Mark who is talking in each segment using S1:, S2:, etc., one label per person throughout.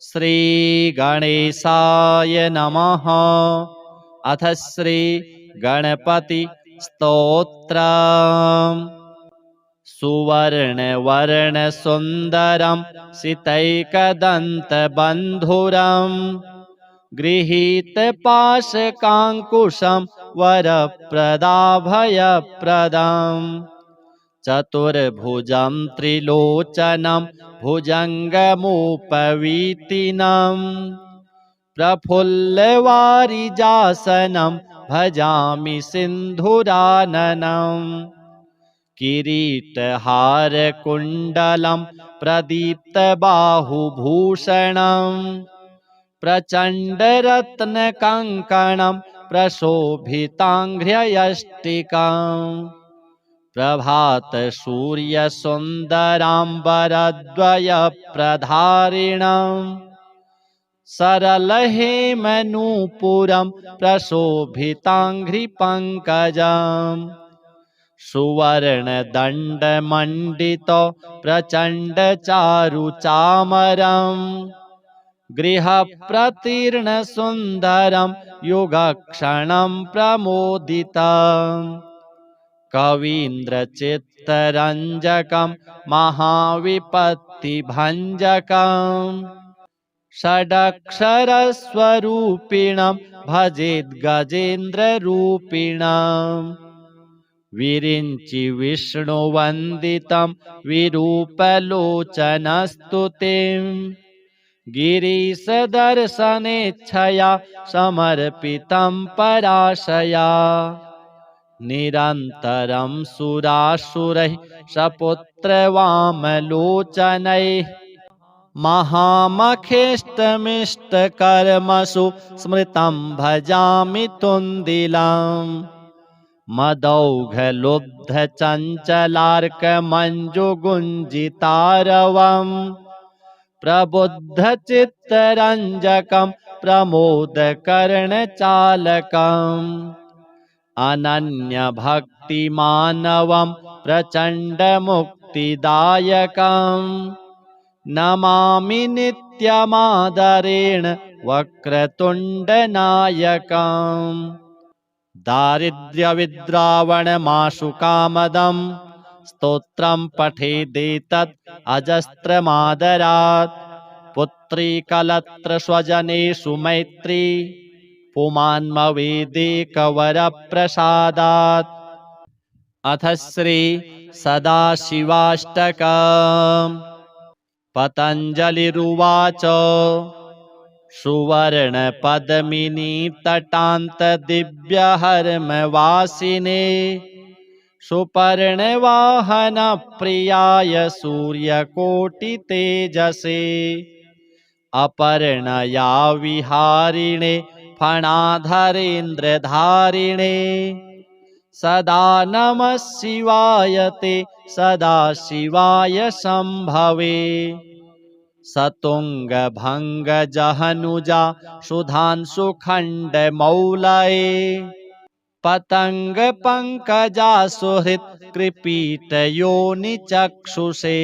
S1: श्रीगणेशाय नमः। अथ श्री गणपति स्तोत्रम्। सुवर्णवर्णसुन्दरं सितैकदन्तबन्धुरम् गृहीतपाशकाङ्कुशं वरप्रदाभयप्रदम् चतुर्भुजं त्रिलोचनं भुजङ्गमुपवीतिनं प्रफुल्लवारिजासनं भजामि सिन्धुराननम् किरीटहारकुण्डलं प्रदीप्तबाहुभूषणं प्रचण्डरत्नकङ्कणं प्रशोभिताङ्घ्र्ययष्टिकाम् प्रभातसूर्यसुन्दराम्बरद्वयप्रधारिणं सरलहेमनूपुरं प्रशोभिताङ्घ्रिपङ्कजम् सुवर्णदण्डमण्डितो प्रचण्डचारुचामरं गृहप्रतीर्णसुन्दरं युगक्षणं प्रमोदितम् कवीन्द्रचित्तरञ्जकं महाविपत्तिभञ्जकम् षडक्षरस्वरूपिणं भजेद्गजेन्द्ररूपिणम् विरिञ्चि विष्णुवन्दितं विरूपलोचनस्तुतिं गिरीशदर्शनेच्छया समर्पितं पराशया निरन्तरं सुरासुरैः सपुत्रवामलोचनैः महामखेष्टमिष्टकर्मसु स्मृतं भजामि तुन्दिलम् मदौघलुब्धचञ्चलार्कमञ्जुगुञ्जितारवम् प्रबुद्धचित्तरञ्जकं प्रमोदकर्णचालकम् अनन्यभक्तिमानवं प्रचण्डमुक्तिदायकम् नमामि नित्यमादरेण वक्रतुण्डनायकम् दारिद्र्यविद्रावणमाशुकामदं स्तोत्रं पठेदेतत् अजस्त्रमादरात् पुत्रीकलत्रस्वजनेषु मैत्री पुमान्मवेदेकवरप्रसादात्। अथ श्री सदाशिवाष्टकम्। पतञ्जलिरुवाच सुवर्णपद्मिनीतटान्तदिव्यहर्मवासिने सुपर्णवाहनप्रियाय सूर्यकोटितेजसे अपर्णया विहारिणे फणाधरेन्द्रधारिणे सदा नमः शिवाय ते सदा शिवाय शम्भवे सतुङ्गभङ्गजहनुजा सुधांशुखण्डमौलये पतङ्गपङ्कजा सुहृत्कृपीटयोनिचक्षुषे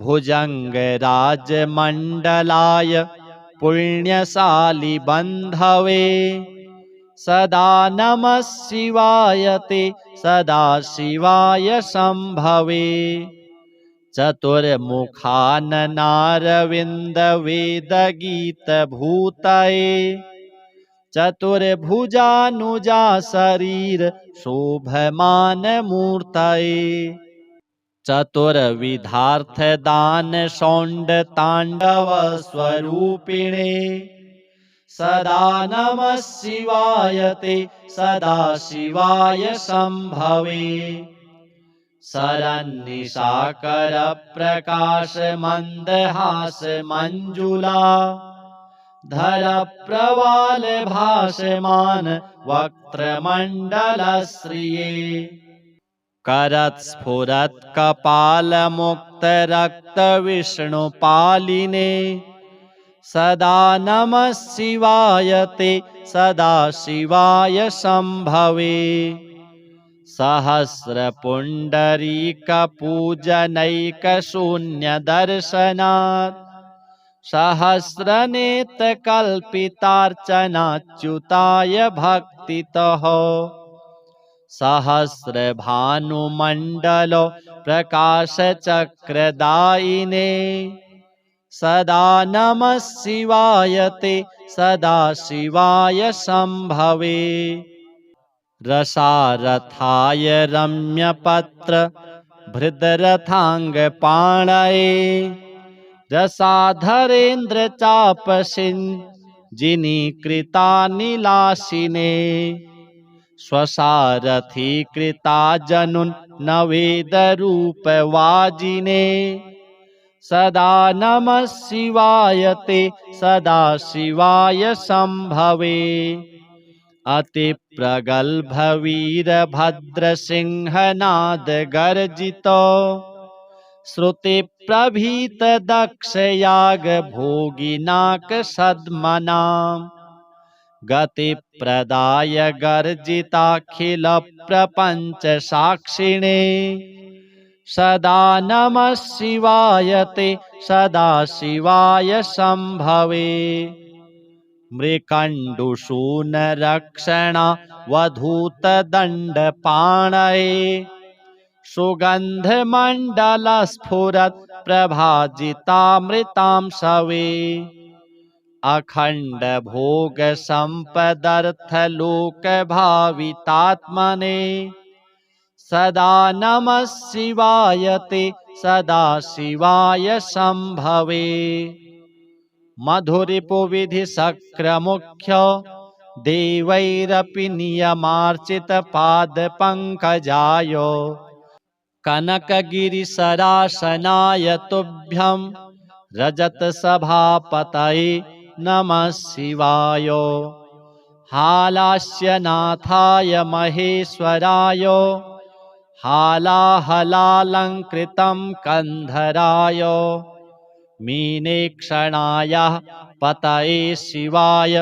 S1: भुजङ्गराजमण्डलाय पुण्यशालिबन्धवे सदा नमः शिवाय ते सदा शिवाय शम्भवे चतुर्मुखाननारविन्दवेदगीतभूतये चतुर्भुजानुजा शरीर शोभमानमूर्तये चतुर्विधार्थदानशौण्डताण्डवस्वरूपिणे सदा नमः शिवाय ते सदा शिवाय शम्भवे शरन्निशाकरप्रकाशमन्दहासमञ्जुला धरप्रवालभासमान वक्त्रमण्डलश्रिये करत्स्फुरत्कपालमुक्तरक्तविष्णुपालिने सदा नमः शिवाय ते सदा शिवाय शम्भवे सहस्रपुण्डरीकपूजनैकशून्यदर्शनात् सहस्रनेत्रकल्पितार्चनाच्युताय भक्तितः सहस्रभानुमण्डल प्रकाशचक्रदायिने सदा नमः शिवाय ते सदा शिवाय शम्भवे रसारथाय रम्यपत्र भृदरथाङ्गपाणये रसाधरेन्द्रचापसिञ्जिनीकृतानिलासिने स्वसारथीकृता जनुन्नवेदरूपवाजिने सदा नमः शिवाय ते सदा शिवाय शम्भवे अतिप्रगल्भवीरभद्रसिंहनादगर्जितो श्रुतिप्रभीतदक्षयागभोगिनाकसद्मनां गतिप्रदाय गर्जिताखिलप्रपञ्चसाक्षिणे सदा नमः शिवाय ते सदा शिवाय शम्भवे मृकण्डुशूनरक्षणावधूतदण्डपाणये सुगन्धमण्डलस्फुरत्प्रभाजितामृतां सवे अखण्डभोगसम्पदर्थलोकभावितात्मने सदा नमः शिवाय ते सदा शिवाय शम्भवे मधुरिपुविधिशक्रमुख्य देवैरपि नियमार्चितपादपङ्कजाय कनकगिरिसरासनाय तुभ्यं रजतसभापतये नमः शिवाय हालास्यनाथाय महेश्वराय हालाहलालङ्कृतं कन्धराय मीनेक्षणाय पतये शिवाय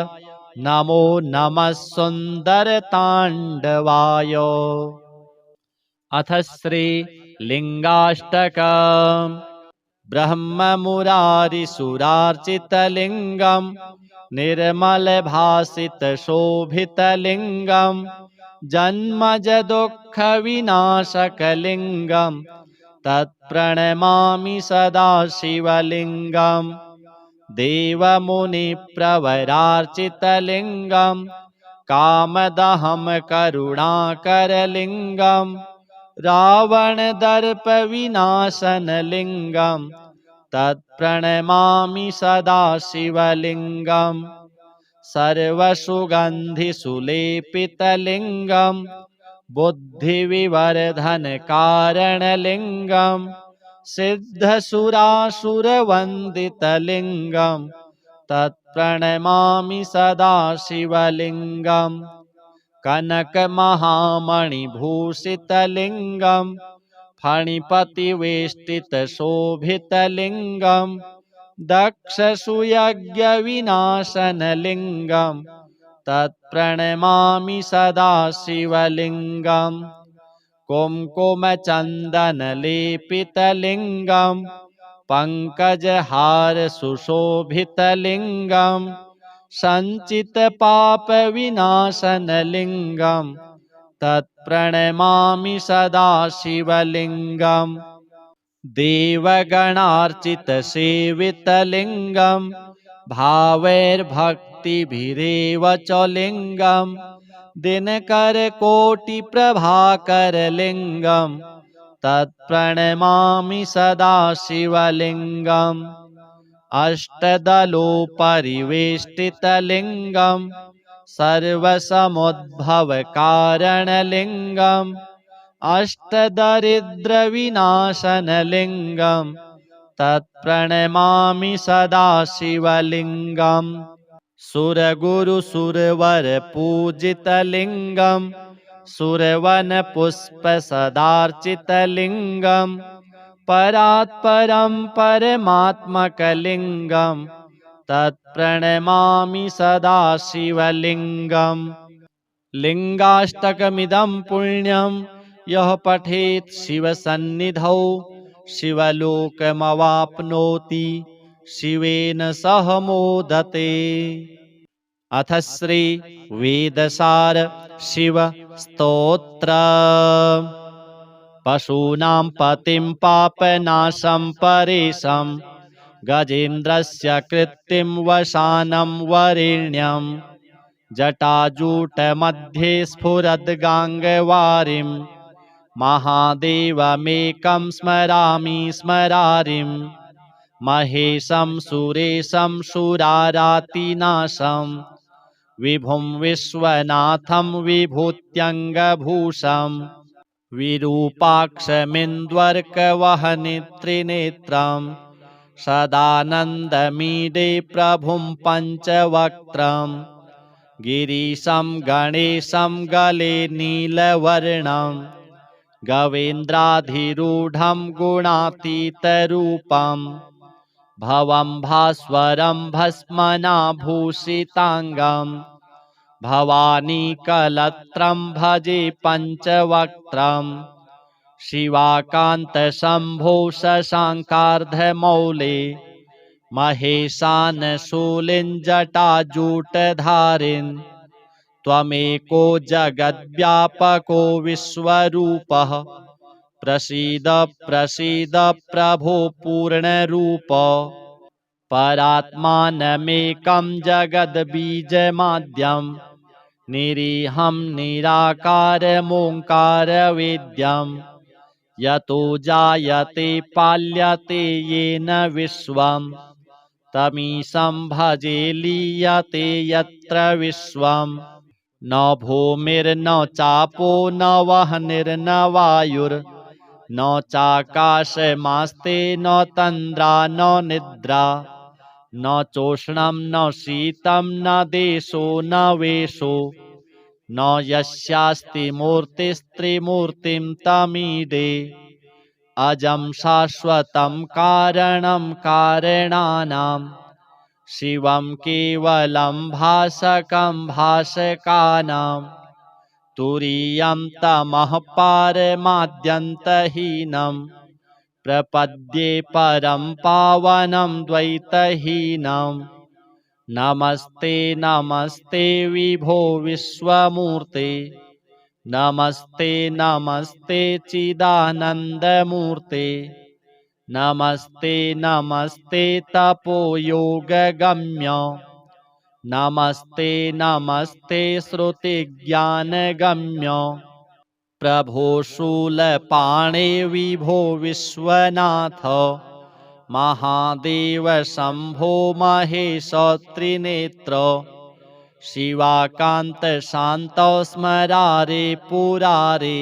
S1: नमो नमः सुन्दरताण्डवाय अथ श्रीलिङ्गाष्टकम् ब्रह्ममुरारिसुरार्चितलिङ्गं निर्मलभासितशोभितलिङ्गं जन्मजदुःखविनाशकलिङ्गं तत्प्रणमामि सदा शिवलिङ्गं देवमुनिप्रवरार्चितलिङ्गं कामदहं करुणाकरलिङ्गं रावणदर्पविनाशनलिङ्गं तत्प्रणमामि सदा शिवलिङ्गं सर्वसुगन्धिसुलेपितलिङ्गं बुद्धिविवर्धनकारणलिङ्गं सिद्धसुरासुरवन्दितलिङ्गं तत्प्रणमामि सदा शिवलिङ्गं कनकमहामणिभूषितलिङ्गं फणिपतिवेष्टितशोभितलिङ्गं दक्षसुयज्ञविनाशनलिङ्गं तत्प्रणमामि सदा शिवलिङ्गं कुङ्कुमचन्दनलेपितलिङ्गं पङ्कजहारसुशोभितलिङ्गं सञ्चितपापविनाशनलिङ्गं तत्प्रणमामि सदा शिवलिङ्गं देवगणार्चितसेवितलिङ्गं भावैर्भक्तिभिरेव च लिङ्गं दिनकरकोटिप्रभाकरलिङ्गं तत्प्रणमामि सदा शिवलिङ्गम् अष्टदलोपरिवेष्टितलिङ्गं सर्वसमुद्भवकारणलिङ्गम् अष्टदरिद्रविनाशनलिङ्गं तत्प्रणमामि सदा शिवलिङ्गं सुरगुरुसुरवरपूजितलिङ्गं सुरवनपुष्पसदार्चितलिङ्गं परात्परं परमात्मकलिङ्गं तत्प्रणमामि सदा शिवलिङ्गं लिङ्गाष्टकमिदं पुण्यं यः पठेत् शिवसन्निधौ शिवलोकमवाप्नोति शिवेन सह मोदते। अथ श्री वेदसार शिव स्तोत्र। पशूनां पतिं पापनाशं परेशं गजेन्द्रस्य कृत्तिं वसानं वरेण्यं जटाजूटमध्ये स्फुरद्गाङ्गवारिं महादेवमेकं स्मरामि स्मरारिं महेशं सुरेशं सुरारातिनाशं विभुं विश्वनाथं विभूत्यङ्गभूषं विरूपाक्षमिन्द्वर्कवहनित्रिनेत्रं सदानन्दमीडे प्रभुं पञ्चवक्त्रं गिरीशं गणेशं गले नीलवर्णं गवेन्द्राधिरूढं गुणातीतरूपं भवं भास्वरं भस्मनाभूषिताङ्गं भवानीकलत्रं भजे पञ्चवक्त्रं शिवाकान्तशम्भो शशाङ्कार्धमौले महेशानशूलिञ्जटाजूटधारिन् त्वमेको जगद्व्यापको विश्वरूपः प्रसीद प्रसीद प्रभो पूर्णरूप परात्मानमेकं जगद्बीजमाद्यं निरीहं निराकारमोङ्कारवेद्यं यतो जायते पाल्यते येन विश्वं तमीशं भजे लीयते यत्र विश्वं न भूमिर्न चापो न वह्निर्न वायुर्न चाकाशमास्ते न तन्द्रा न निद्रा न चोष्णं न शीतं न देशो न वेशो न यस्यास्ति मूर्तिस्त्रिमूर्तिं तमीडे अजं शाश्वतं कारणं कारणानां शिवं केवलं भासकं भासकानां तुरीयं तमः पारमाद्यन्तहीनं प्रपद्ये परं पावनं द्वैतहीनं नमस्ते नमस्ते विभो विश्वमूर्ते नमस्ते नमस्ते चिदानन्दमूर्ते नमस्ते नमस्ते तपोयोगगम्य नमस्ते नमस्ते श्रुतिज्ञानगम्य प्रभो शूलपाणे विभो विश्वनाथ महादेव शम्भो महेश त्रिनेत्र शिवाकान्त शान्त स्मरारे पुरारे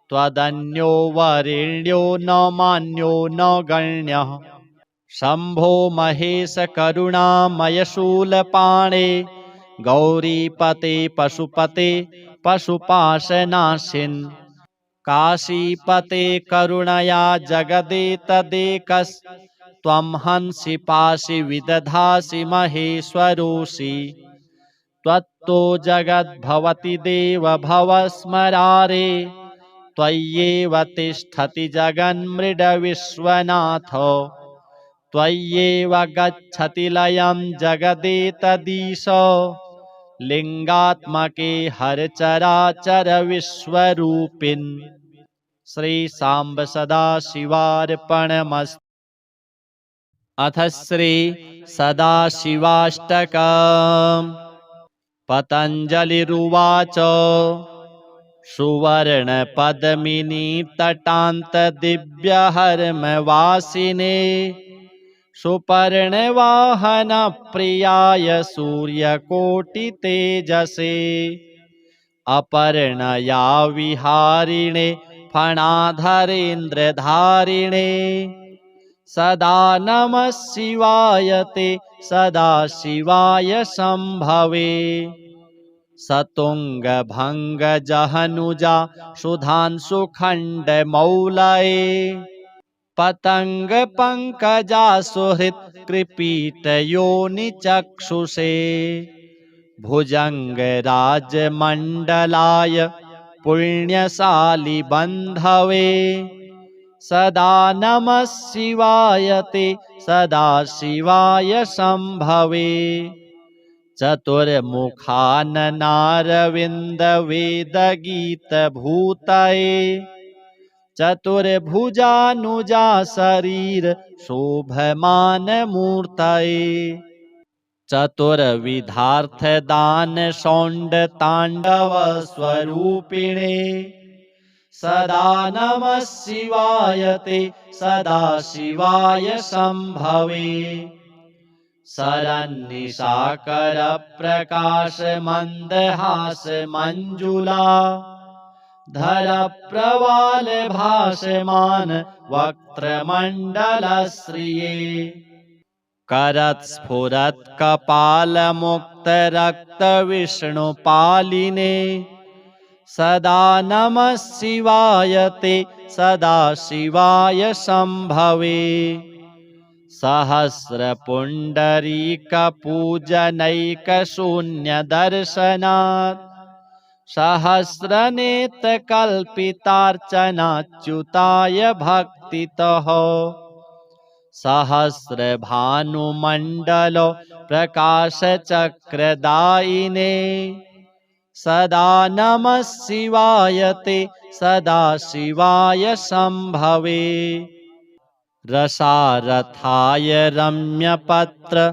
S1: त्वदन्यो वरेण्यो न मान्यो न गण्यः शम्भो महेश करुणामय शूलपाणे गौरीपते पशुपते पशुपाशनाशिन् काशीपते करुणया जगदेतदेकस्त्वं हंसि पासि विदधासि महेश्वरोऽसि त्वत्तो जगद्भवति देव भव स्मरारे त्वय्येव तिष्ठति जगन्मृडविश्वनाथ त्वय्येव गच्छति लयं जगदेतदीश लिंगात्मके हरचराचर विश्वरूपिन् श्री सांब सदाशिवार्पणमस्तु। अथ श्री सदाशिवाष्टकम्। पतञ्जलिरुवाच सुवर्णपद्मिनी तटान्तदिव्यहर्मवासिने सुपर्णवाहनप्रियाय सूर्यकोटितेजसे अपर्णया विहारिणे फणाधरेन्द्रधारिणे सदा नमः शिवाय ते सदा शिवाय शम्भवे सतुङ्गभङ्गजहनुजा सुधांशुखण्डमौलये पतङ्गपङ्कजा सुहृत्कृपीटयोनिचक्षुषे भुजङ्गराजमण्डलाय पुण्यशालिबन्धवे सदा नमः शिवाय ते सदा शिवाय शम्भवे चतुर्मुखाननारविन्दवेदगीतभूतये चतुर्भुजानुजा शरीर शोभमानमूर्तये चतुर्विधार्थदानशौण्डताण्डवस्वरूपिणे सदा नमः शिवाय ते सदा शिवाय शम्भवे शरन्निशाकरप्रकाशमन्दहासमञ्जुला धरप्रवालभासमान वक्त्रमण्डलश्रिये करत्स्फुरत्कपालमुक्तरक्तविष्णुपालिने सदा नमः शिवाय ते सदा शिवाय शम्भवे सहस्रपुण्डरीकपूजनैकशून्यदर्शनात् सहस्रनेत्रकल्पितार्चनाच्युताय भक्तितः सहस्रभानुमण्डल प्रकाशचक्रदायिने सदा नमः शिवाय ते सदा शिवाय शम्भवे रसारथाय रम्यपत्र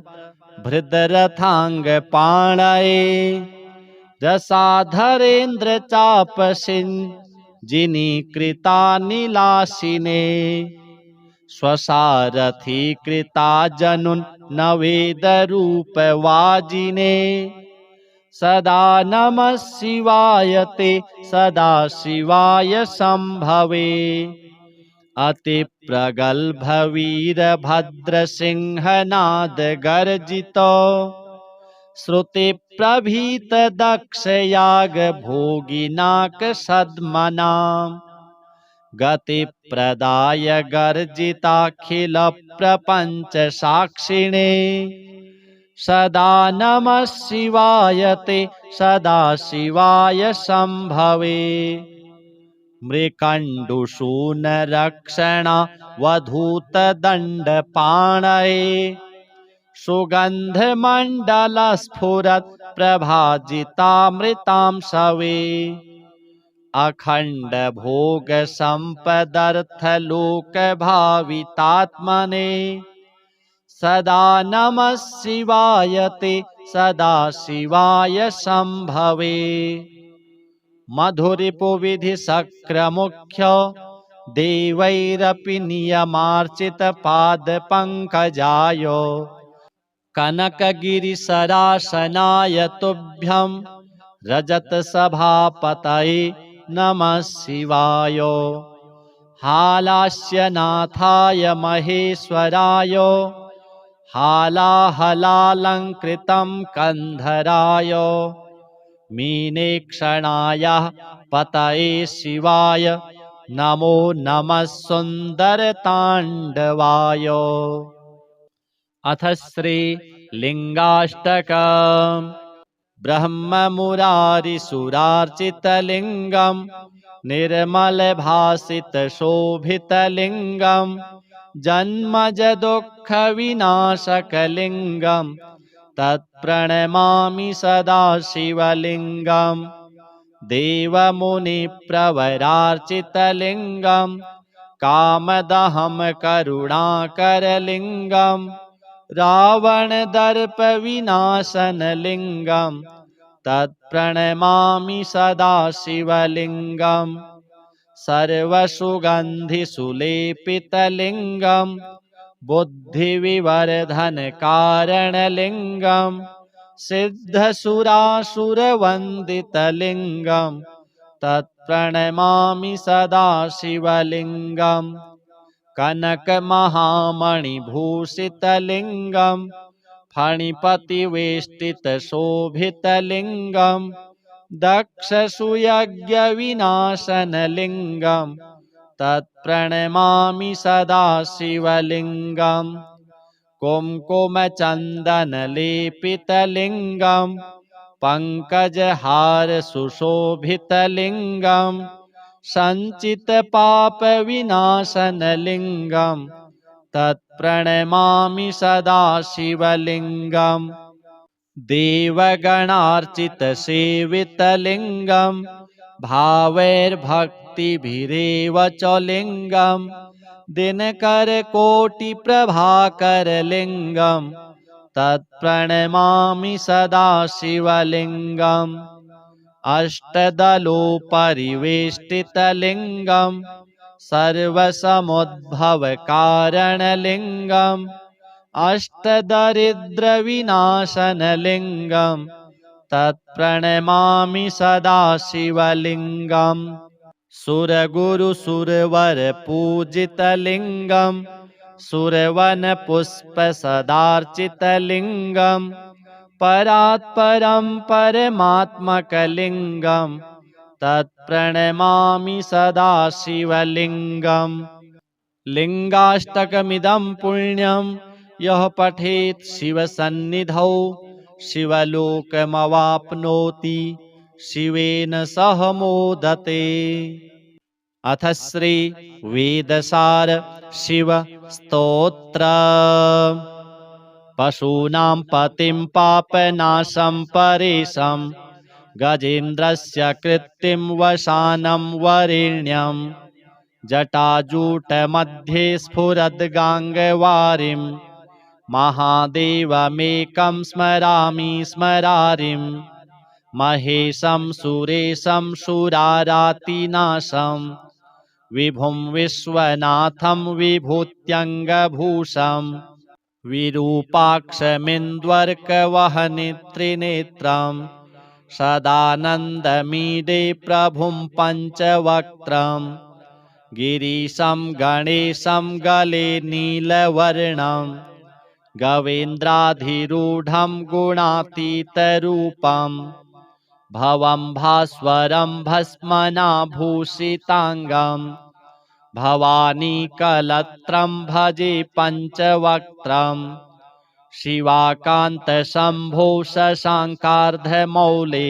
S1: भृदरथाङ्गपाणये रसाधरेन्द्रचापसिञ्जिनीकृतानिलासिने स्वसारथीकृता जनुन्नवेदरूपवाजिने सदा नमः शिवाय ते सदा शिवाय शम्भवे अतिप्रगल्भवीरभद्रसिंहनादगर्जितो श्रुतिप्रभीतदक्षयागभोगिनाकसद्मनाम् गतिप्रदाय गर्जिताखिलप्रपञ्चसाक्षिणे सदा नमः शिवाय ते सदा शिवाय शम्भवे मृकण्डुशूनरक्षणावधूतदण्डपाणये सुगन्धमण्डलस्फुरत्प्रभाजितामृतां शवे अखण्डभोगसम्पदर्थलोकभावितात्मने सदा नमः शिवाय ते सदा शिवाय शम्भवे मधुरिपुविधिशक्रमुख्य देवैरपि नियमार्चितपादपङ्कजाय कनकगिरिसरासनाय तुभ्यं रजतसभापतये नमः शिवाय हालास्यनाथाय महेश्वराय हालाहलालङ्कृतं कन्धराय मीनेक्षणाय पतये शिवाय नमो नमः सुन्दरताण्डवाय अथ श्रीलिङ्गाष्टकम् ब्रह्ममुरारिसुरार्चितलिङ्गं निर्मलभासितशोभितलिङ्गं जन्मजदुःखविनाशकलिङ्गं तत्प्रणमामि सदा शिवलिङ्गं देवमुनिप्रवरार्चितलिङ्गं कामदहं करुणाकरलिङ्गं रावणदर्पविनाशनलिङ्गं तत्प्रणमामि सदा शिवलिङ्गं सर्वसुगन्धिसुलेपितलिङ्गं बुद्धिविवर्धनकारणलिङ्गं सिद्धसुरासुरवन्दितलिङ्गं तत्प्रणमामि सदा शिवलिङ्गं कनकमहामणिभूषितलिङ्गं फणिपतिवेष्टितशोभितलिङ्गं दक्षसुयज्ञविनाशनलिङ्गं तत्प्रणमामि सदा शिवलिङ्गं कुङ्कुमचन्दनलेपितलिङ्गं पङ्कजहारसुशोभितलिङ्गं सञ्चितपापविनाशनलिङ्गम् तत्प्रणमामि सदा शिवलिङ्गम् देवगणार्चितसेवितलिङ्गम् भावैर्भक्तिभिरेव च लिङ्गम् दिनकरकोटिप्रभाकरलिङ्गम् तत्प्रणमामि सदा शिवलिङ्गम् अष्टदलोपरिवेष्टितलिङ्गम् सर्वसमुद्भवकारणलिङ्गम् अष्टदरिद्रविनाशनलिङ्गम् तत्प्रणमामि सदा शिवलिङ्गम् सुरगुरुसुरवरपूजितलिङ्गम् सुरवनपुष्पसदार्चितलिङ्गम् परात्परं परमात्मकलिङ्गम् तत्प्रणमामि सदा शिवलिङ्गम् लिङ्गाष्टकमिदं पुण्यं यः पठेत् शिवसन्निधौ शिवलोकमवाप्नोति शिवेन सह मोदते। अथ श्री वेदसार शिव स्तोत्र। पशूनां पतिं पापनाशं परेशं गजेन्द्रस्य कृत्तिं वशानं वरेण्यं जटाजूटमध्ये स्फुरद्गाङ्गवारिं महादेवमेकं स्मरामि स्मरारिं महेशं सुरेशं सुरारातिनाशं विभुं विश्वनाथं विभूत्यङ्गभूषं विरूपाक्षमिन्द्वर्कवहनित्रिनेत्रं सदानन्दमीडे प्रभुं पञ्चवक्त्रं गिरीशं गणेशं गले नीलवर्णं गवेन्द्राधिरूढं गुणातीतरूपं भवं भास्वरं भस्मनाभूषिताङ्गं भवानीकलत्रं भजे पञ्चवक्त्रं शिवाकान्तशम्भो शशाङ्कार्धमौले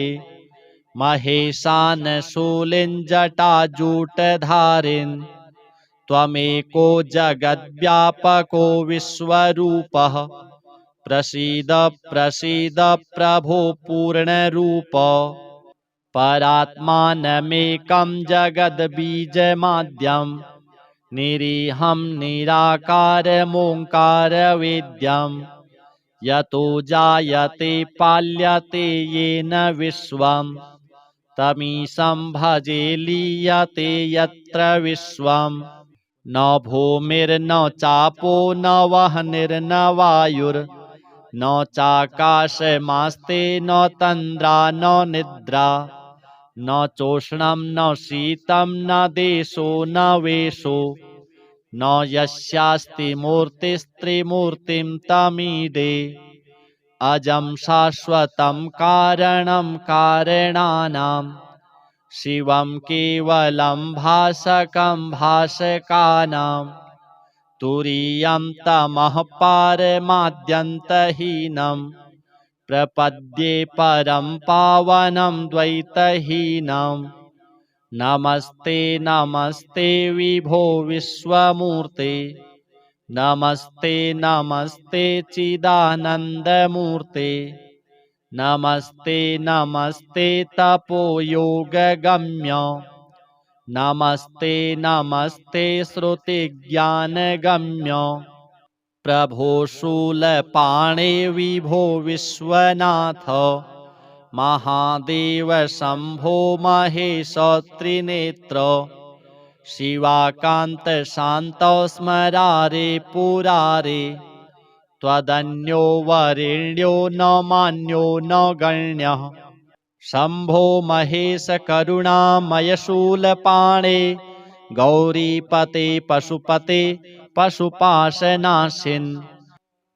S1: महेशानशूलिञ्जटाजूटधारिन् त्वमेको जगद्व्यापको विश्वरूपः प्रसीद प्रसीद प्रभो पूर्णरूप परात्मानमेकं जगद्बीजमाद्यं निरीहं निराकारमोङ्कारवेद्यं यतो जायते पाल्यते येन विश्वं तमीशं भजे लीयते यत्र विश्वं न भूमिर्न चापो न वह्निर्न वायुर्न चाकाशमास्ते न तन्द्रा न निद्रा न चोष्णं न शीतं न देशो न वेशो न यस्यास्ति मूर्तिस्त्रिमूर्तिं तमीडे अजं शाश्वतं कारणं कारणानां शिवं केवलं भासकं भासकानां तुरीयं तमः पारमाद्यन्तहीनं प्रपद्ये परं पावनं द्वैतहीनं नमस्ते नमस्ते विभो विश्वमूर्ते नमस्ते नमस्ते चिदानन्दमूर्ते नमस्ते नमस्ते तपोयोगगम्य नमस्ते नमस्ते श्रुतिज्ञानगम्य प्रभो शूलपाणे विभो विश्वनाथ महादेव शम्भो महेश त्रिनेत्र शिवाकान्त शान्तो स्मरारे पुरारे त्वदन्यो वरेण्यो न मान्यो न गण्यः शम्भो महेश करुणामय शूलपाणे गौरीपते पशुपते पशुपाशनाशिन्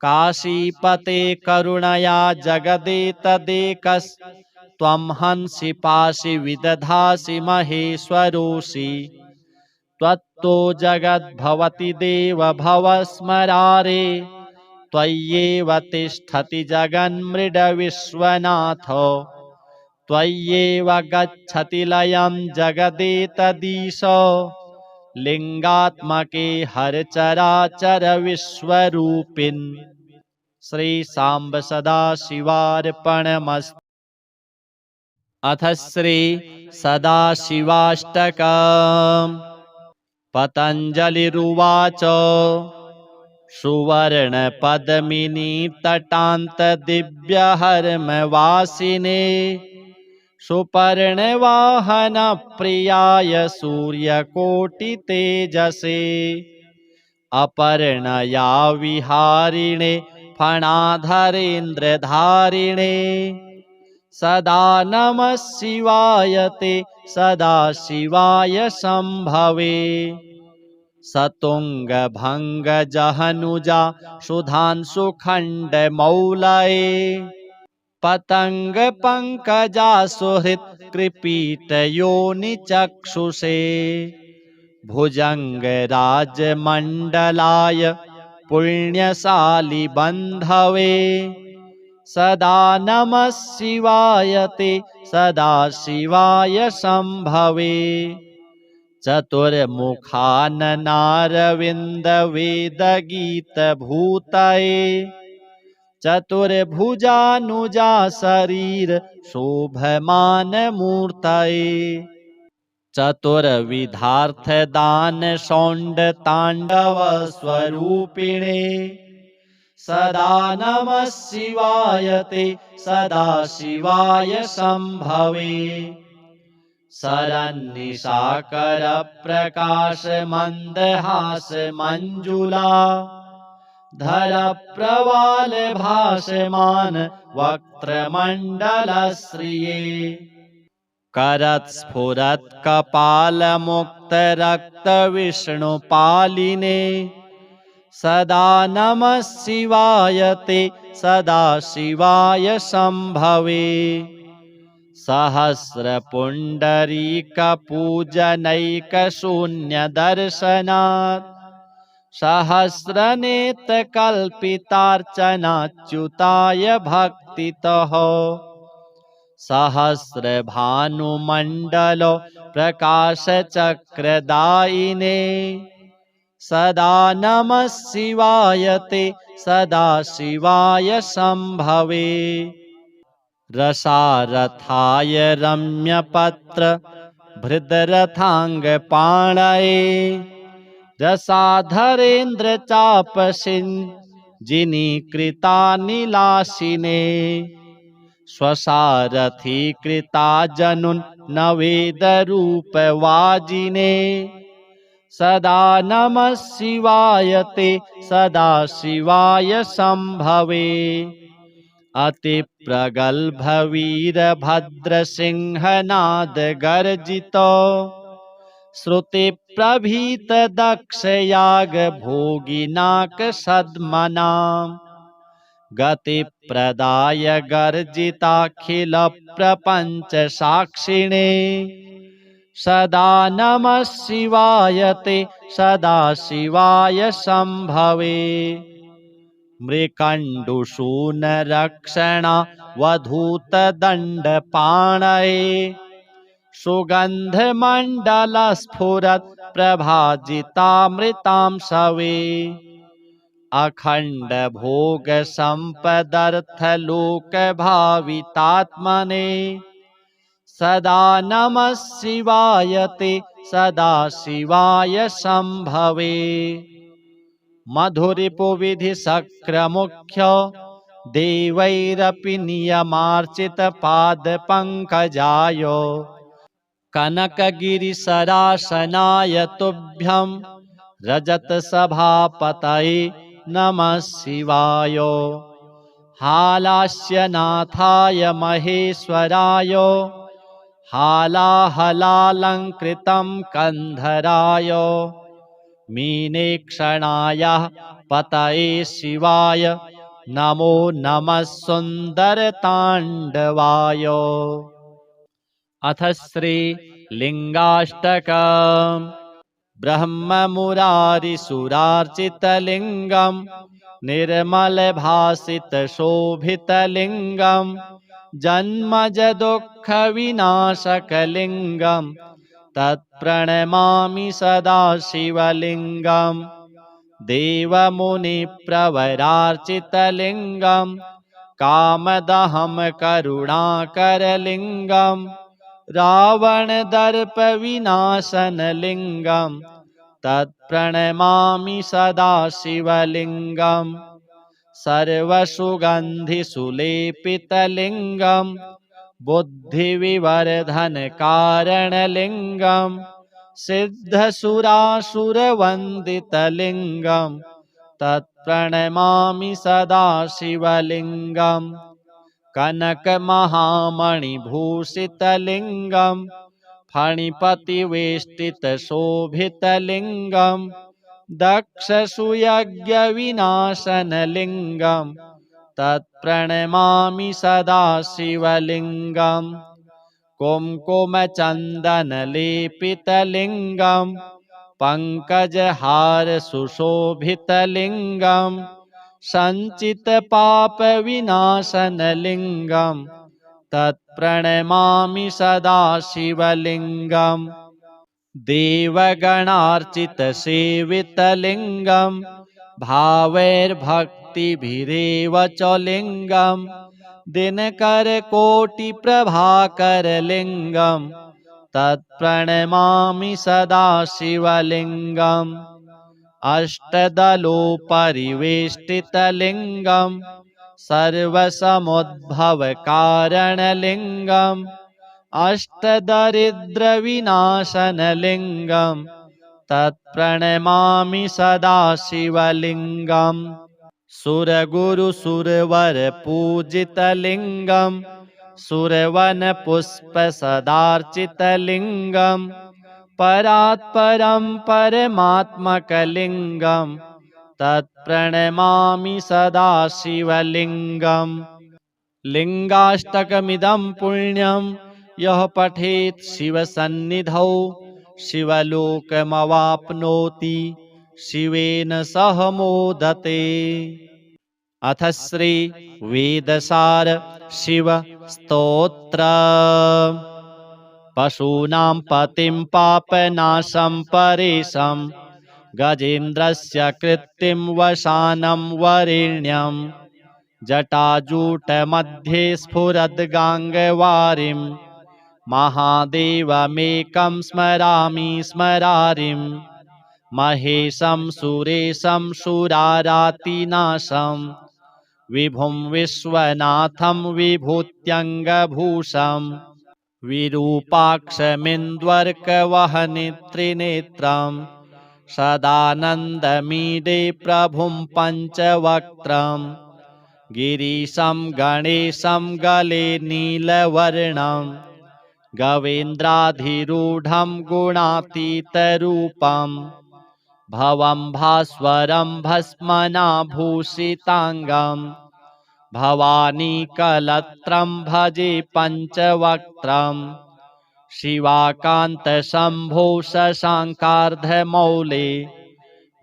S1: काशीपते करुणया जगदेतदेकस्त्वं हंसि पासि विदधासि महेश्वरोऽसि त्वत्तो जगद्भवति देव भव स्मरारे त्वय्येव तिष्ठति जगन्मृड विश्वनाथ त्वय्येव गच्छति लयं जगदेतदीश लिंगात्मके हर चराचर विश्वरूपिन् श्री सांब सदा शिवार्पणमस्तु। अथ श्री सदाशिवाष्टकम्। पतञ्जलिरुवाच सुवर्णपद्मिनी तटान्तदिव्यहर्मवासिने सुपर्णवाहनप्रियाय सूर्यकोटितेजसे अपर्णया विहारिणे फणाधरेन्द्रधारिणे सदा नमः शिवाय ते सदा शिवाय शम्भवे सतुङ्गभङ्गजहनुजा सुधांशुखण्डमौलये पतङ्गपङ्कजा सुहृत्कृपीटयोनिचक्षुषे भुजङ्गराजमण्डलाय पुण्यशालिबन्धवे सदा नमः शिवाय ते सदा शिवाय शम्भवे चतुर्मुखाननारविन्दवेदगीतभूतये चतुर्भुजानुजा शरीर शोभमानमूर्तये चतुर्विधार्थदानशौण्डताण्डवस्वरूपिणे सदा नमः शिवाय ते सदा शिवाय शम्भवे शरन्निशाकरप्रकाशमन्दहासमञ्जुला धरप्रवालभासमान वक्त्रमण्डलश्रिये करत्स्फुरत्कपालमुक्तरक्तविष्णुपालिने सदा नमः शिवाय ते सदा शिवाय शम्भवे सहस्रपुण्डरीकपूजनैकशून्यदर्शनात् सहस्रनेत्रकल्पितार्चनाच्युताय भक्तितः सहस्रभानुमण्डल प्रकाशचक्रदायिने सदा नमः शिवाय ते सदा शिवाय शम्भवे रसारथाय रम्यपत्र भृदरथाङ्गपाणये रसाधरेन्द्रचापसिञ्जिनीकृतानिलासिने स्वसारथीकृता जनुन्नवेदरूपवाजिने सदा नमः शिवाय ते सदा शिवाय शम्भवे अतिप्रगल्भवीरभद्रसिंहनादगर्जितो श्रुतिप्रभीतदक्षयागभोगिनाकसद्मनां गतिप्रदाय गर्जिताखिलप्रपञ्चसाक्षिणे सदा नमः शिवाय ते सदा शिवाय शम्भवे मृकण्डुशूनरक्षणावधूतदण्डपाणये सुगन्धमण्डलस्फुरत्प्रभाजितामृतां शवे अखण्डभोगसम्पदर्थलोकभावितात्मने सदा नमः शिवाय ते सदा शिवाय शम्भवे मधुरिपुविधिशक्रमुख्य देवैरपि नियमार्चितपादपङ्कजाय कनकगिरिसरासनाय तुभ्यं रजतसभापतये नमः शिवाय हालास्यनाथाय महेश्वराय हालाहलालङ्कृतं कन्धराय मीनेक्षणाय पतये शिवाय नमो नमः सुन्दरताण्डवाय। अथ श्री लिंगाष्टकम्। ब्रह्ममुरारिसुरार्चितलिङ्गं निर्मलभासितशोभितलिङ्गं जन्मज दुःखविनाशकलिङ्गं तत्प्रणमामि सदा शिवलिङ्गम् देवमुनिप्रवरार्चितलिङ्गं कामदहं करुणाकरलिङ्गं रावणदर्पविनाशनलिङ्गं तत्प्रणमामि सदा शिवलिङ्गम् सर्वसुगन्धिसुलेपितलिङ्गं बुद्धिविवर्धनकारणलिङ्गं सिद्धसुरासुरवन्दितलिङ्गं तत्प्रणमामि सदा शिवलिङ्गम् कनकमहामणिभूषितलिङ्गं फणिपतिवेष्टितशोभितलिङ्गं दक्षसुयज्ञविनाशनलिङ्गं तत्प्रणमामि सदा शिवलिङ्गम् कुङ्कुमचन्दनलेपितलिङ्गं पङ्कजहारसुशोभितलिङ्गं सञ्चितपापविनाशनलिङ्गं तत्प्रणमामि सदा शिवलिङ्गम् देवगणार्चितसेवितलिङ्गं भावैर्भक्तिभिरेव च लिङ्गं दिनकरकोटिप्रभाकरलिङ्गं तत्प्रणमामि सदा शिवलिङ्गम् अष्टदलोपरिवेष्टितलिङ्गं सर्वसमुद्भवकारणलिङ्गम् अष्टदरिद्रविनाशनलिङ्गं तत्प्रणमामि सदा शिवलिङ्गम् सुरगुरुसुरवरपूजितलिङ्गं सुरवनपुष्पसदार्चितलिङ्गं परात्परं परमात्मकलिङ्गं तत्प्रणमामि सदा शिवलिङ्गम् लिङ्गाष्टकमिदं पुण्यं यः पठेत् शिवसन्निधौ शिवलोकमवाप्नोति शिवेन सह मोदते। अथ श्री वेदसार शिव स्तोत्र। पशूनां पतिं पापनाशं परेशं गजेन्द्रस्य कृत्तिं वशानं वरेण्यं जटाजूटमध्ये स्फुरद्गाङ्गवारिं महादेवमेकं स्मरामि स्मरारिं महेशं सुरेशं सुरारातिनाशं विभुं विश्वनाथं विभूत्यङ्गभूषं विरूपाक्षमिन्द्वर्कवहनित्रिनेत्रं सदानन्दमीडे प्रभुं पञ्चवक्त्रं गिरीशं गणेशं गले नीलवर्णं गवेन्द्राधिरूढं गुणातीतरूपं भवं भास्वरं भस्मनाभूषिताङ्गं भवानीकलत्रं भजे पञ्चवक्त्रं शिवाकान्तशम्भो शशाङ्कार्धमौले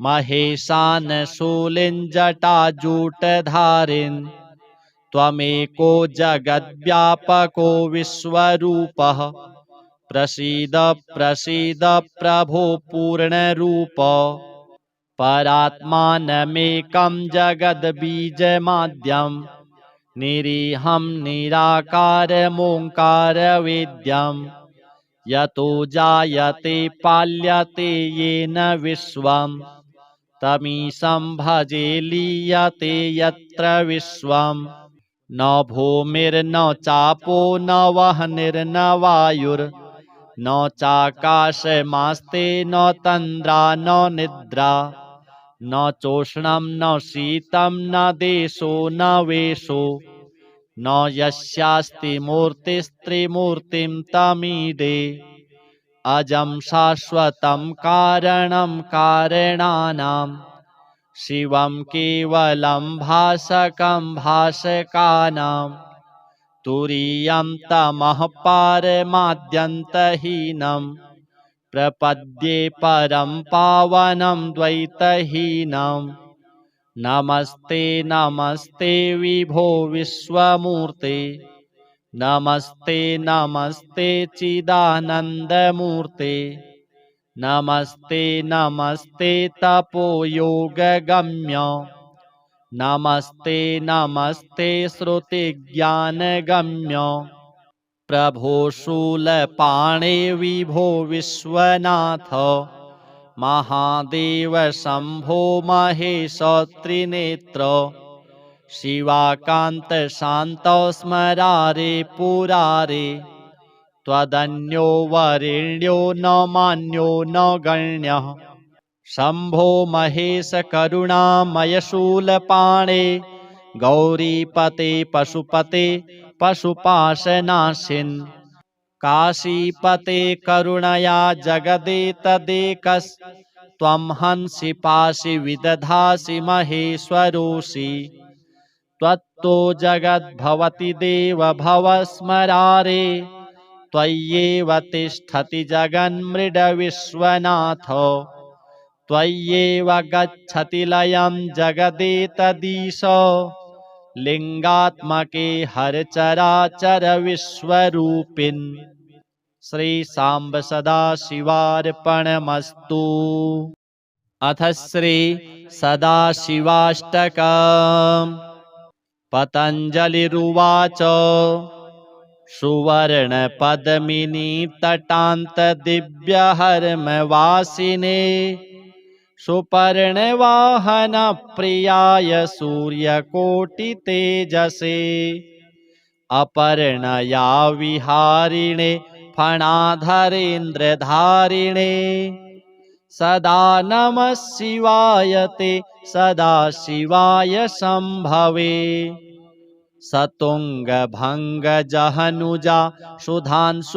S1: महेशानशूलिञ्जटाजूटधारिन् त्वमेको जगद्व्यापको विश्वरूपः प्रसीद प्रसीद प्रभो पूर्णरूप परात्मानमेकं जगद्बीजमाद्यं निरीहं निराकारमोङ्कारवेद्यं यतो जायते पाल्यते येन विश्वं तमीशं भजे लीयते यत्र विश्वं न भूमिर्न चापो न वह्निर्न वायुर्न चाकाशमास्ते न तन्द्रा न निद्रा न चोष्णं न शीतं न देशो न वेशो न यस्यास्ति मूर्तिस्त्रिमूर्तिं तमीडे अजं शाश्वतं कारणं कारणानां शिवं केवलं भासकं भासकानां तुरीयं तमः पारमाद्यन्तहीनं प्रपद्ये परं पावनं द्वैतहीनं नमस्ते नमस्ते विभो विश्वमूर्ते नमस्ते नमस्ते चिदानन्दमूर्ते नमस्ते नमस्ते तपोयोगगम्य नमस्ते नमस्ते श्रुतिज्ञानगम्य प्रभो शूलपाणे विभो विश्वनाथ महादेव शम्भो महेश त्रिनेत्र शिवाकान्त शान्त स्मरारे पुरारे त्वदन्यो वरेण्यो न मान्यो न गण्यः शम्भो महेश करुणामय शूलपाणे गौरीपते पशुपते पशुपाशनाशिन् काशीपते करुणया जगदेतदेकस्त्वं हंसि पाशि विदधासि महेश्वरोषि त्वत्तो जगद्भवति देव भवस्मरारे त्वय्येव तिष्ठति जगन्मृडविश्वनाथ त्वय्येव गच्छति लयं जगदेतदीश लिंगात्मके हरचराचर विश्वरूपिन् श्री सांब सदाशिवार्पणमस्तु। अथ श्री सदाशिवाष्टकम्। पतञ्जलिरुवाच सुवर्णपद्मिनी तटान्तदिव्यहर्मवासिने सुपर्णवाहनप्रियाय सूर्यकोटितेजसे अपर्णया विहारिणे फणाधरेन्द्रधारिणे सदा नमः शिवाय ते सदा शिवाय शम्भवे सतुङ्गभङ्गजहनुजा सुधांशुखण्डमौलये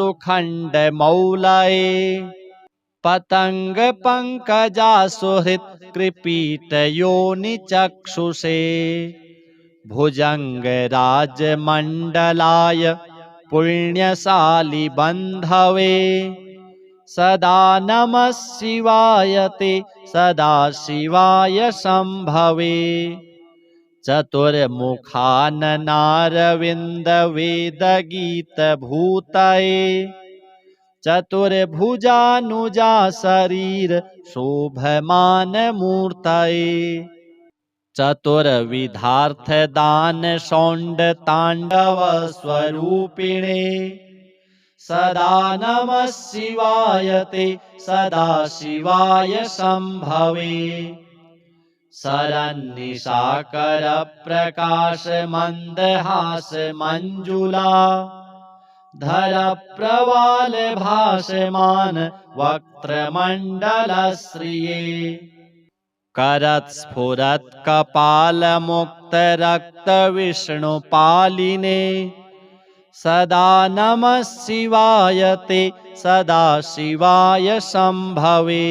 S1: पतङ्गपङ्कजा सुहृत्कृपीटयोनिचक्षुषे भुजङ्गराजमण्डलाय पुण्यशालिबन्धवे सदा नमः शिवाय ते सदा शिवाय शम्भवे चतुर्मुखाननारविन्दवेदगीतभूतये चतुर्भुजानुजा शरीर शोभमानमूर्तये चतुर्विधार्थदानशौण्डताण्डवस्वरूपिणे सदा नमः शिवाय ते सदा शिवाय शम्भवे शरन्निशाकरप्रकाशमन्दहासमञ्जुला धरप्रवालभासमान वक्त्रमण्डलश्रिये करत्स्फुरत्कपालमुक्तरक्तविष्णुपालिने सदा नमः शिवाय ते सदा शिवाय शम्भवे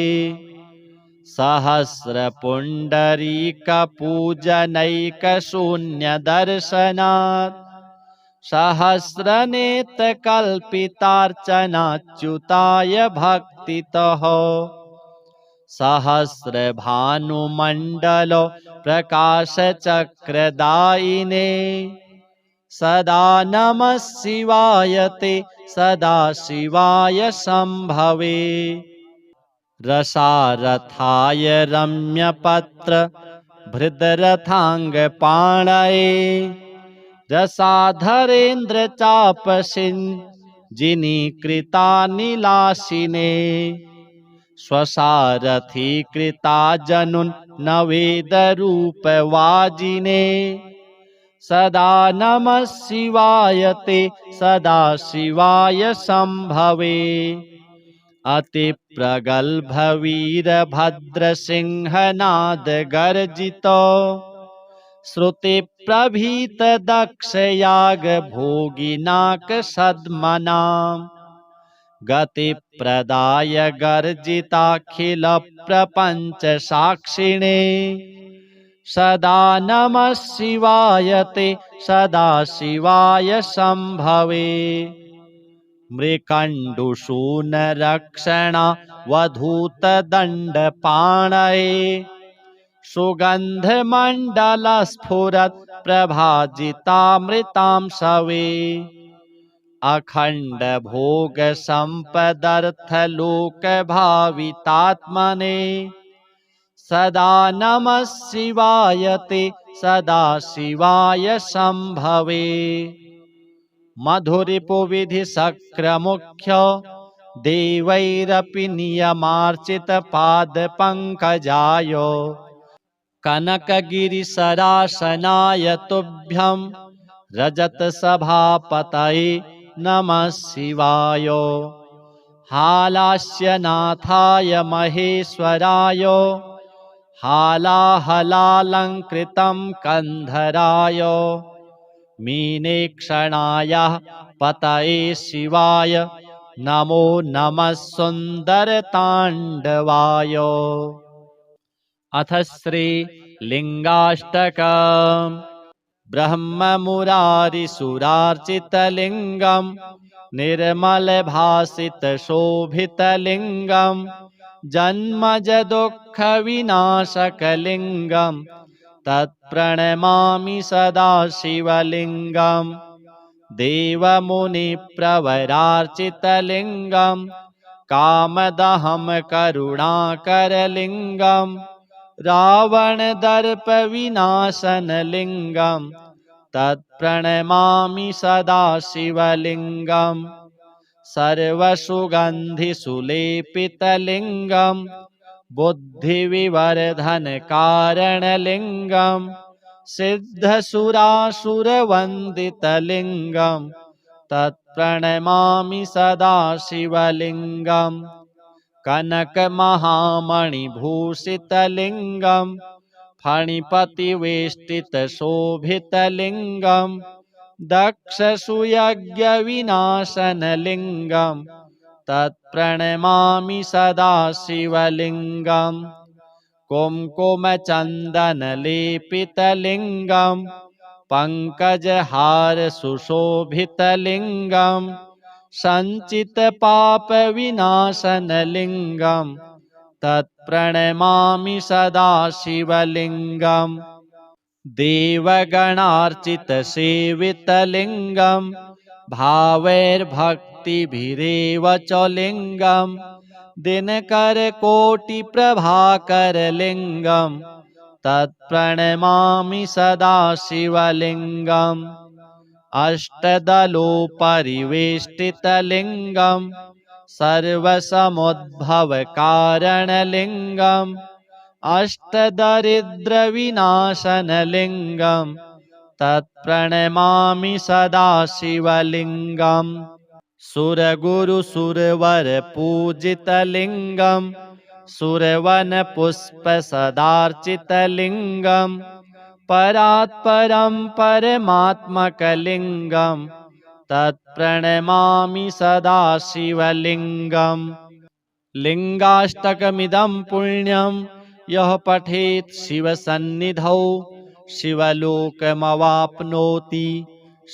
S1: सहस्रपुण्डरीकपूजनैकशून्यदर्शनात् सहस्रनेत्रकल्पितार्चनाच्युताय भक्तितः सहस्रभानुमण्डल प्रकाशचक्रदायिने सदा नमः शिवाय ते सदा शिवाय शम्भवे रसारथाय रम्यपत्र भृदरथाङ्गपाणये रसाधरेन्द्रचापसिञ्जिनीकृतानिलासिने स्वसारथीकृता जनुन्नवेदरूपवाजिने सदा नमः शिवाय ते सदा शिवाय शम्भवे अतिप्रगल्भवीरभद्रसिंहनादगर्जित श्रुतिप्रभीतदक्षयागभोगिनाकसद्मनां गतिप्रदाय गर्जिताखिलप्रपञ्चसाक्षिणे सदा नमः शिवाय ते सदा शिवाय शम्भवे मृकण्डुशूनरक्षणावधूतदण्डपाणये सुगन्धमण्डलस्फुरत् प्रभाजितामृतां शवे अखंड भोग संपदर्थ लोक भावितात्मने सदा नमः शिवाय ते सदा शिवाय संभवे मधुरिपु विधि शक्रमुख्य देवैरपि नियमार्चित पाद पंकजाय कनकगिरिसरासनाय तुभ्यं रजत सभापतये नमः शिवाय हालास्यनाथाय महेश्वराय हालाहलालंकृतं कंधराय मीनेक्षणाय पतये शिवाय नमो नमः सुन्दरताण्डवाय। अथ श्री लिंगाष्टकम् ब्रह्ममुरारिसुरार्चितलिङ्गं निर्मलभासितशोभितलिङ्गं जन्मज दुःखविनाशकलिङ्गं तत्प्रणमामि सदा शिवलिङ्गं देवमुनिप्रवरार्चितलिङ्गं कामदहं करुणाकरलिङ्गं रावणदर्पविनाशनलिङ्गं तत्प्रणमामि सदा शिवलिङ्गं सर्वसुगन्धिसुलेपितलिङ्गं बुद्धिविवर्धनकारणलिङ्गं सिद्धसुरासुरवन्दितलिङ्गं तत्प्रणमामि सदा शिवलिङ्गं कनकमहामणिभूषितलिङ्गं फणिपतिवेष्टितशोभितलिङ्गं दक्षसुयज्ञविनाशनलिङ्गं तत्प्रणमामि सदा शिवलिङ्गं कुङ्कुमचन्दनलेपितलिङ्गं पङ्कजहारसुशोभितलिङ्गं सञ्चितपापविनाशनलिङ्गं तत्प्रणमामि सदा शिवलिङ्गं देवगणार्चितसेवितलिङ्गं भावैर्भक्तिभिरेव च लिङ्गं दिनकरकोटिप्रभाकरलिङ्गं तत्प्रणमामि सदा शिवलिङ्गम् अष्टदलोपरिवेष्टितलिङ्गं सर्वसमुद्भवकारणलिङ्गम् अष्टदरिद्रविनाशनलिङ्गं तत्प्रणमामि सदा शिवलिङ्गं सुरगुरुसुरवरपूजितलिङ्गं सुरवनपुष्पसदार्चितलिङ्गं परात्परं परमात्मकलिङ्गं तत्प्रणमामि सदा शिवलिङ्गं लिङ्गाष्टकमिदं पुण्यं यः पठेत् शिवसन्निधौ शिवलोकमवाप्नोति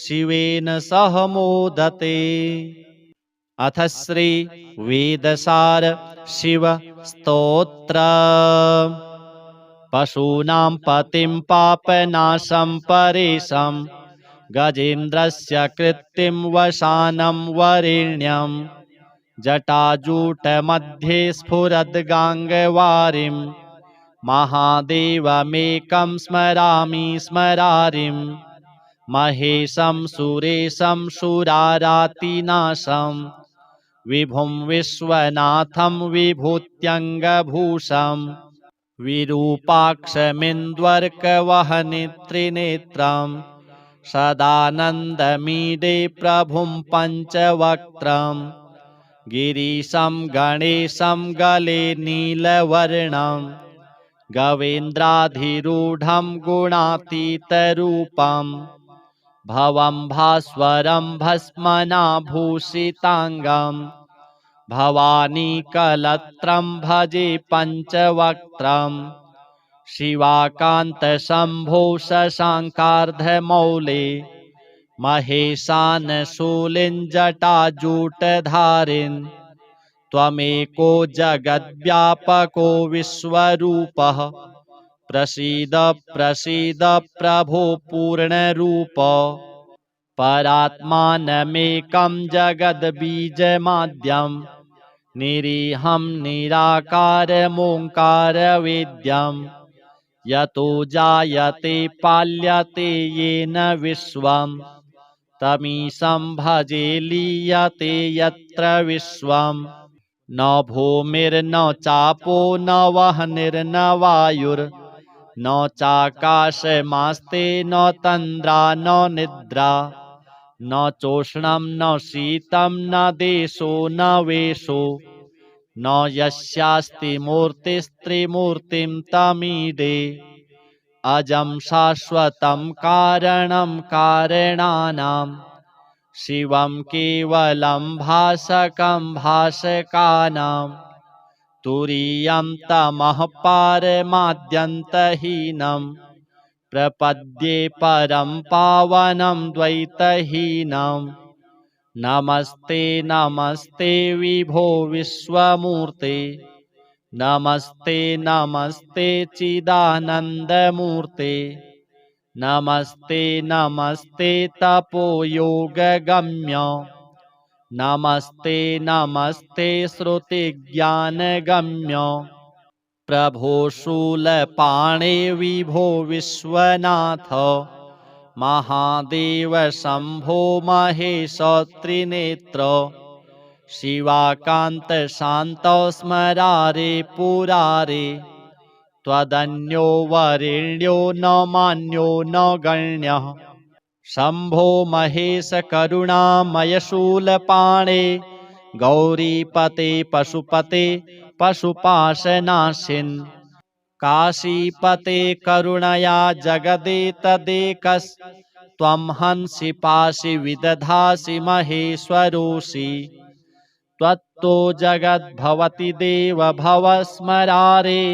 S1: शिवेन सह मोदते। अथ श्री वेदसार शिव स्तोत्र पशूनां पतिं पापनाशं परेशं गजेन्द्रस्य कृत्तिं वशानं वरेण्यं जटाजूटमध्ये स्फुरद्गाङ्गवारिं महादेवमेकं स्मरामि स्मरारिं महेशं सुरेशं सुरारातिनाशं विभुं विश्वनाथं विभूत्यङ्गभूषं विरूपाक्षमिन्द्वर्कवहनित्रिनेत्रं सदानन्दमीडे प्रभुं पञ्चवक्त्रं गिरीशं गणेशं गले नीलवर्णं गवेन्द्राधिरूढं गुणातीतरूपं भवं भास्वरं भस्मनाभूषिताङ्गं भवानीकलत्रं भजे पञ्चवक्त्रं शिवाकान्तशम्भो शशाङ्कार्धमौले महेशानशूलिञ्जटाजूटधारिन् त्वमेको जगद्व्यापको विश्वरूपः प्रसीद प्रसीद प्रभो पूर्णरूप परात्मानमेकं जगद्बीजमाद्यं निरीहं निराकारमोङ्कारवेद्यं यतो जायते पाल्यते येन विश्वं तमीशं भजे लीयते यत्र विश्वं न भूमिर्न चापो न वह्निर्न वायुर्न चाकाशमास्ते न तन्द्रा न निद्रा न चोष्णं न शीतं न देशो न वेशो न यस्यास्ति मूर्तिस्त्रिमूर्तिं तमीडे अजं शाश्वतं कारणं कारणानां शिवं केवलं भासकं भासकानां तुरीयं तमः पारमाद्यन्तहीनं प्रपद्ये परं पावनं द्वैतहीनं नमस्ते नमस्ते विभो विश्वमूर्ते नमस्ते नमस्ते चिदानन्दमूर्ते नमस्ते नमस्ते तपोयोगगम्य नमस्ते नमस्ते श्रुतिज्ञानगम्य प्रभो शूलपाणे विभो विश्वनाथ महादेव शम्भो महेश त्रिनेत्र शिवाकान्त शान्त स्मरारे पुरारे त्वदन्यो वरेण्यो न मान्यो न गण्यः शम्भो महेश करुणामय शूलपाणे गौरीपते पशुपते पशुपाशनाशिन् काशीपते करुणया जगदेतदेकस्त्वं हंसि पासि विदधासि महेश्वरोऽसि त्वत्तो जगद्भवति देव भवस्मरारे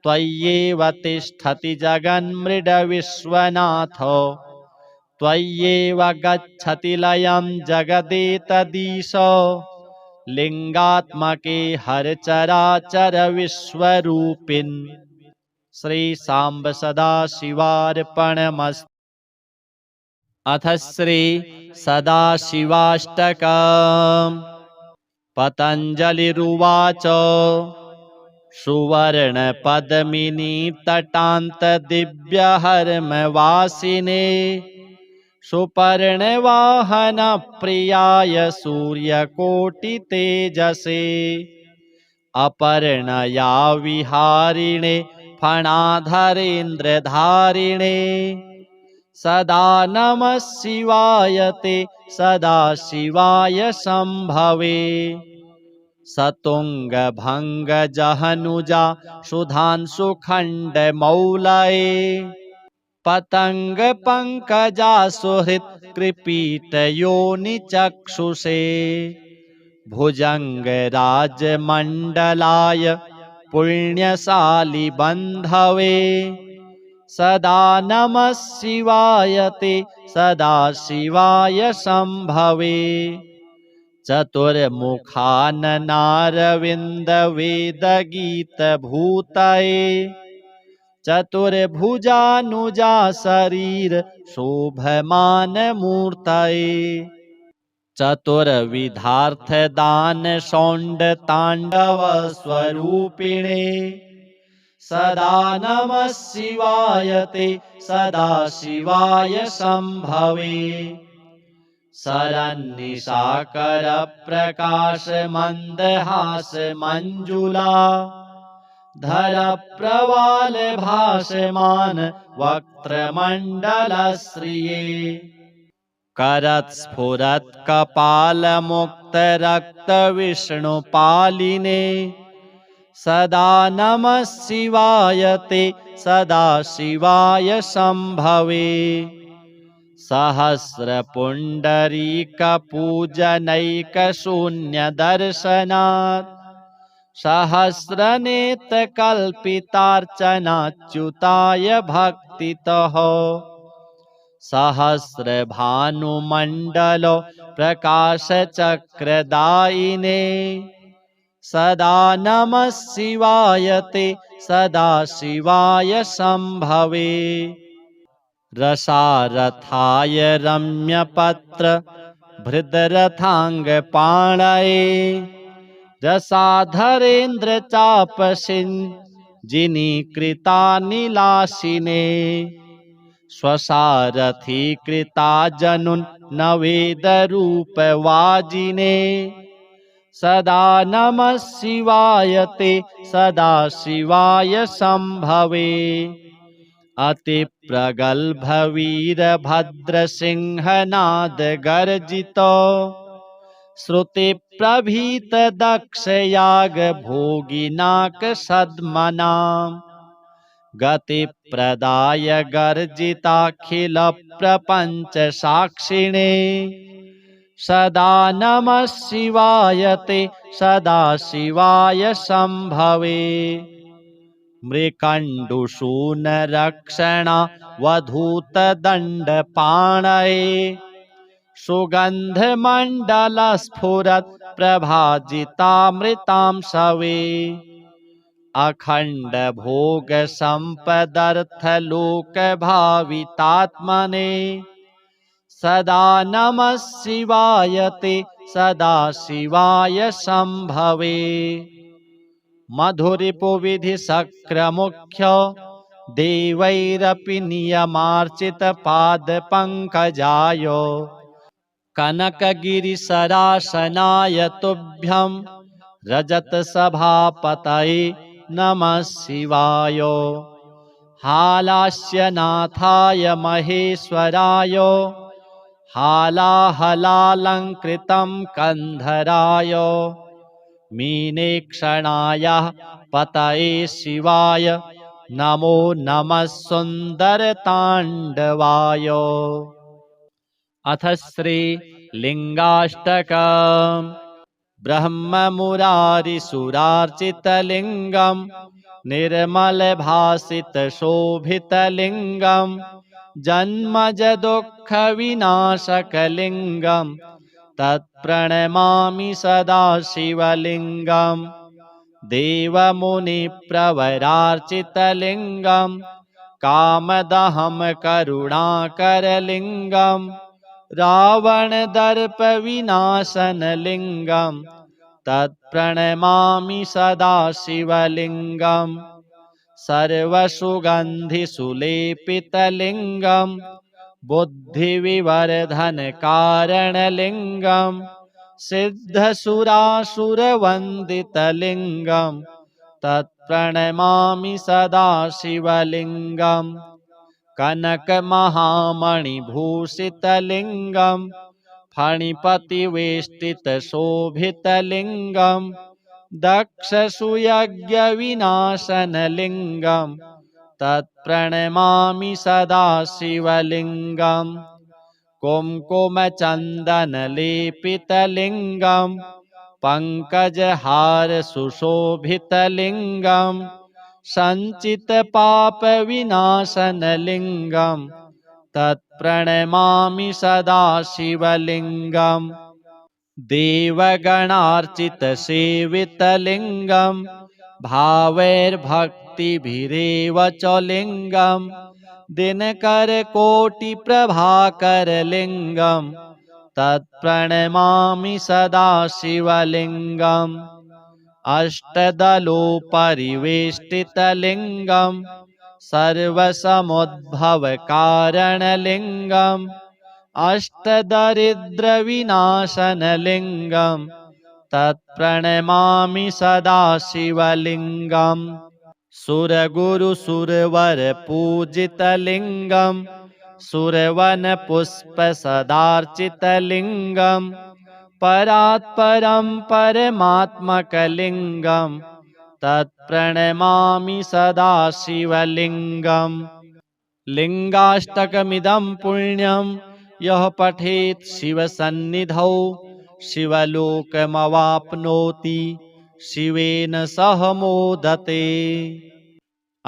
S1: त्वय्येव तिष्ठति जगन्मृडविश्वनाथ त्वय्येव गच्छति लयं जगदेतदीश लिंगात्मके हरचराचर विश्वरूपिन् श्री सांब सदाशिवार्पणमस्तु। अथ श्री सदाशिवाष्टकम्। पतञ्जलिरुवाच सुवर्णपद्मिनी तटान्तदिव्यहर्मवासिने सुपर्णवाहनप्रियाय सूर्यकोटितेजसे अपर्णया विहारिणे फणाधरेन्द्रधारिणे सदा नमः शिवाय ते सदा शिवाय शम्भवे सतुङ्गभङ्गजहनुजा सुधांशुखण्डमौलये पतङ्गपङ्कजा सुहृत्कृपीटयोनिचक्षुषे भुजङ्गराजमण्डलाय पुण्यशालिबन्धवे सदा नमः शिवाय ते सदा शिवाय शम्भवे चतुर्मुखाननारविन्दवेदगीतभूतये चतुर्भुजानुजा शरीर शोभमानमूर्तये चतुर्विधार्थदानशौण्डताण्डवस्वरूपिणे सदा नमः शिवाय ते सदा शिवाय शम्भवे शरन्निशाकरप्रकाशमन्दहासमञ्जुला धरप्रवालभासमान वक्त्रमण्डलश्रिये करत्स्फुरत्कपालमुक्तरक्तविष्णुपालिने सदा नमः शिवाय ते सदा शिवाय शम्भवे सहस्रपुण्डरीकपूजनैकशून्यदर्शनात् सहस्रनेत्रकल्पितार्चनाच्युताय भक्तितः सहस्रभानुमण्डल प्रकाशचक्रदायिने सदा नमः शिवाय ते सदा शिवाय शम्भवे रसारथाय रम्यपत्र भृदरथाङ्गपाणये रसाधरेन्द्रचापसिञ्जिनीकृतानिलासिने स्वसारथीकृता जनुन्नवेदरूपवाजिने सदा नमः शिवाय ते सदा शिवाय शम्भवे अतिप्रगल्भवीरभद्रसिंहनाद गर्जितो श्रुतिप्रभीतदक्षयागभोगिनाकसद्मनाम् गतिप्रदाय गर्जिताखिलप्रपञ्चसाक्षिणे सदा नमः शिवाय ते सदा शिवाय शम्भवे मृकण्डुशूनरक्षणावधूतदण्डपाणये सुगन्धमण्डलस्फुरत्प्रभाजितामृतां शवे अखण्डभोगसम्पदर्थलोकभावितात्मने सदा नमः शिवाय ते सदा शिवाय शम्भवे मधुरिपुविधिशक्रमुख्य देवैरपि नियमार्चितपादपङ्कजाय कनकगिरिसरासनाय तुभ्यं रजतसभापतये नमः शिवाय हालास्यनाथाय महेश्वराय हालाहलालङ्कृतं कन्धराय मीनेक्षणाय पतये शिवाय नमो नमः सुन्दरताण्डवाय अथ श्रीलिङ्गाष्टकम् ब्रह्ममुरारिसुरार्चितलिङ्गं निर्मलभासितशोभितलिङ्गं जन्मजदुःखविनाशकलिङ्गं तत्प्रणमामि सदा शिवलिङ्गं देवमुनिप्रवरार्चितलिङ्गं कामदहं करुणाकरलिङ्गं रावणदर्पविनाशनलिङ्गं तत्प्रणमामि सदा शिवलिङ्गं सर्वसुगन्धिसुलेपितलिङ्गं बुद्धिविवर्धनकारणलिङ्गं सिद्धसुरासुरवन्दितलिङ्गं तत्प्रणमामि सदा शिवलिङ्गं कनकमहामणिभूषितलिङ्गं फणिपतिवेष्टितशोभितलिङ्गं दक्षसुयज्ञविनाशनलिङ्गं तत्प्रणमामि सदा शिवलिङ्गं कुङ्कुमचन्दनलेपितलिङ्गं पङ्कजहारसुशोभितलिङ्गं सञ्चितपापविनाशनलिङ्गं तत्प्रणमामि सदा शिवलिङ्गं देवगणार्चितसेवितलिङ्गं भावैर्भक्तिभिरेव च लिङ्गं दिनकरकोटिप्रभाकरलिङ्गं तत्प्रणमामि सदा शिवलिङ्गं अष्टदलोपरिवेष्टितलिङ्गं सर्वसमुद्भवकारणलिङ्गं अष्टदरिद्रविनाशनलिङ्गं तत्प्रणमामि सदा शिवलिङ्गं सुरगुरुसुरवरपूजितलिङ्गं सुरवनपुष्पसदार्चितलिङ्गं परात्परं परमात्मकलिङ्गं तत्प्रणमामि सदा शिवलिङ्गं लिङ्गाष्टकमिदं पुण्यं यः पठेत् शिवसन्निधौ शिवलोकमवाप्नोति शिवेन सह मोदते।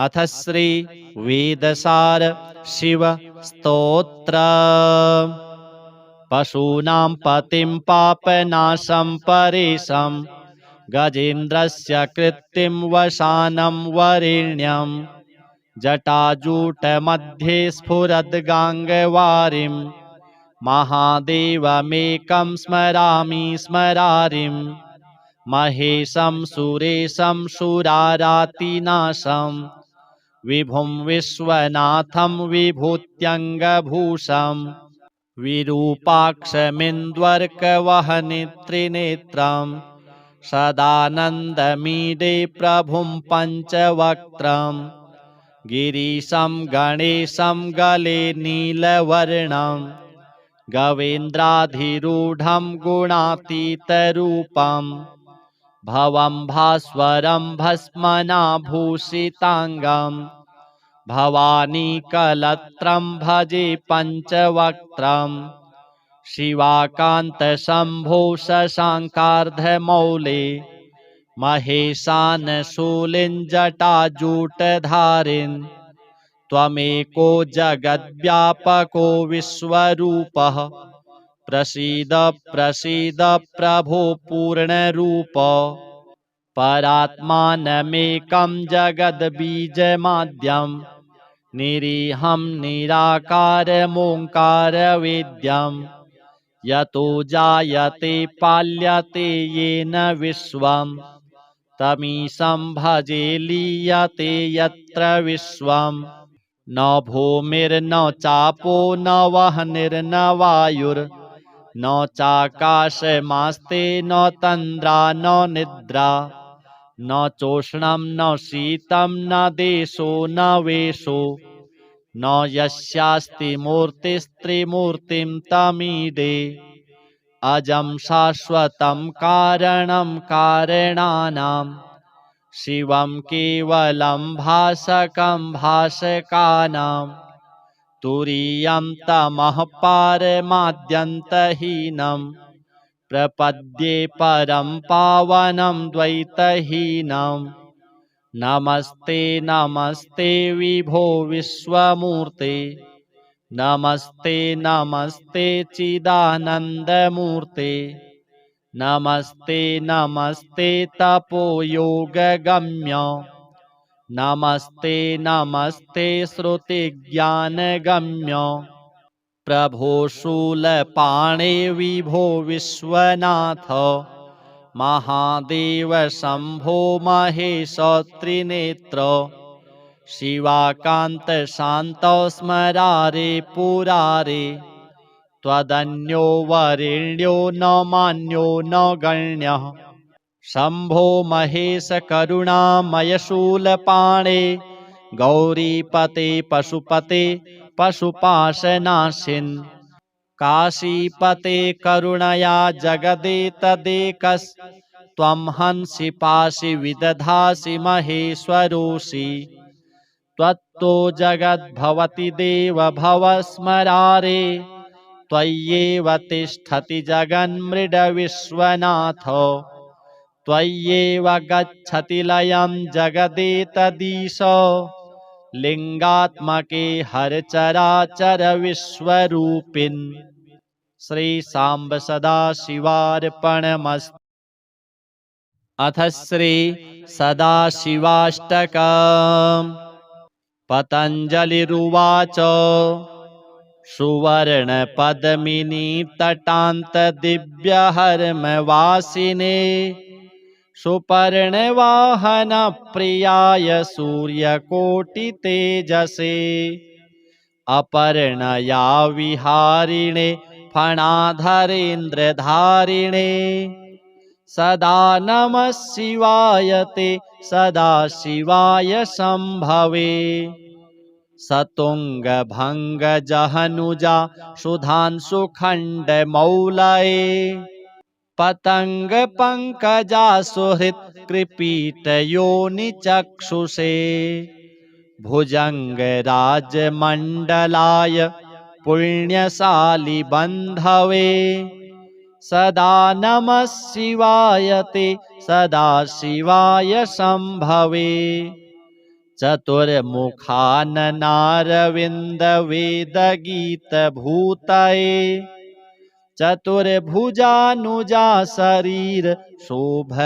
S1: अथ श्री वेदसार शिव स्तोत्र पशूनां पतिं पापनाशं परेशं गजेन्द्रस्य कृत्तिं वसानं वरेण्यं जटाजूटमध्ये स्फुरद्गाङ्गवारिं महादेवमेकं स्मरामि स्मरारिं महेशं सुरेशं सुरारातिनाशं विभुं विश्वनाथं विभूत्यङ्गभूषं विरूपाक्षमिन्द्वर्कवहनित्रिनेत्रं सदानन्दमीडे प्रभुं पञ्चवक्त्रं गिरीशं गणेशं गले नीलवर्णं गवेन्द्राधिरूढं गुणातीतरूपं भवं भास्वरं भस्मनाभूषिताङ्गं भवानीकलत्रं भजे पञ्चवक्त्रं शिवाकान्तशम्भो शशाङ्कार्धमौले महेशानशूलिञ्जटाजूटधारिन् त्वमेको जगद्व्यापको विश्वरूपः प्रसीद प्रसीद प्रभो पूर्णरूप परात्मानमेकं जगद्बीजमाद्यं निरीहं निराकारमोङ्कारवेद्यं यतो जायते पाल्यते येन विश्वं तमीशं भजे लीयते यत्र विश्वं न भूमिर्न चापो न वह्निर्न वायुर्न चाकाशमास्ते न तन्द्रा न निद्रा न चोष्णं न शीतं न देशो न वेशो न यस्यास्ति मूर्तिस्त्रिमूर्तिं तमीडे अजं शाश्वतं कारणं कारणानां शिवं केवलं भासकं भासकानां तुरीयं तमः पारमाद्यन्तहीनं प्रपद्ये परं पावनं द्वैतहीनं नमस्ते नमस्ते विभो विश्वमूर्ते नमस्ते नमस्ते चिदानन्दमूर्ते नमस्ते नमस्ते तपोयोगगम्य नमस्ते नमस्ते श्रुतिज्ञानगम्य प्रभो शूलपाणे विभो विश्वनाथ महादेव शम्भो महेश त्रिनेत्र शिवाकान्त शान्त स्मरारे पुरारे त्वदन्यो वरेण्यो न मान्यो न गण्यः शम्भो महेश करुणामय शूलपाणे गौरीपते पशुपते पशुपाशनाशिन् काशीपते करुणया जगदेतदेकस्त्वं हंसि पासि विदधासि महेश्वरोऽसि त्वत्तो जगद्भवति देव भव स्मरारे त्वय्येव तिष्ठति जगन्मृडविश्वनाथ त्वय्येव गच्छति लयं जगदेतदीश लिंगात्मके हरचराचर विश्वरूपिन् श्री सांब सदाशिवार्पणमस्तु। अथ श्री सदाशिवाष्टकम्। पतञ्जलिरुवाच सुवर्णपद्मिनी तटान्तदिव्यहर्मवासिने सुपर्णवाहनप्रियाय सूर्यकोटितेजसे अपर्णया विहारिणे फणाधरेन्द्रधारिणे सदा नमः शिवाय ते सदा शिवाय शम्भवे सतुङ्गभङ्गजहनुजा सुधांशुखण्डमौलये पतङ्गपङ्कजा सुहृत्कृपीटयोनिचक्षुषे भुजङ्गराजमण्डलाय पुण्यशालिबन्धवे सदा नमः शिवाय ते सदा शिवाय शम्भवे चतुर्मुखाननारविन्दवेदगीतभूतये चतुर्भुजानुजा शरीर शोभमानमूर्तये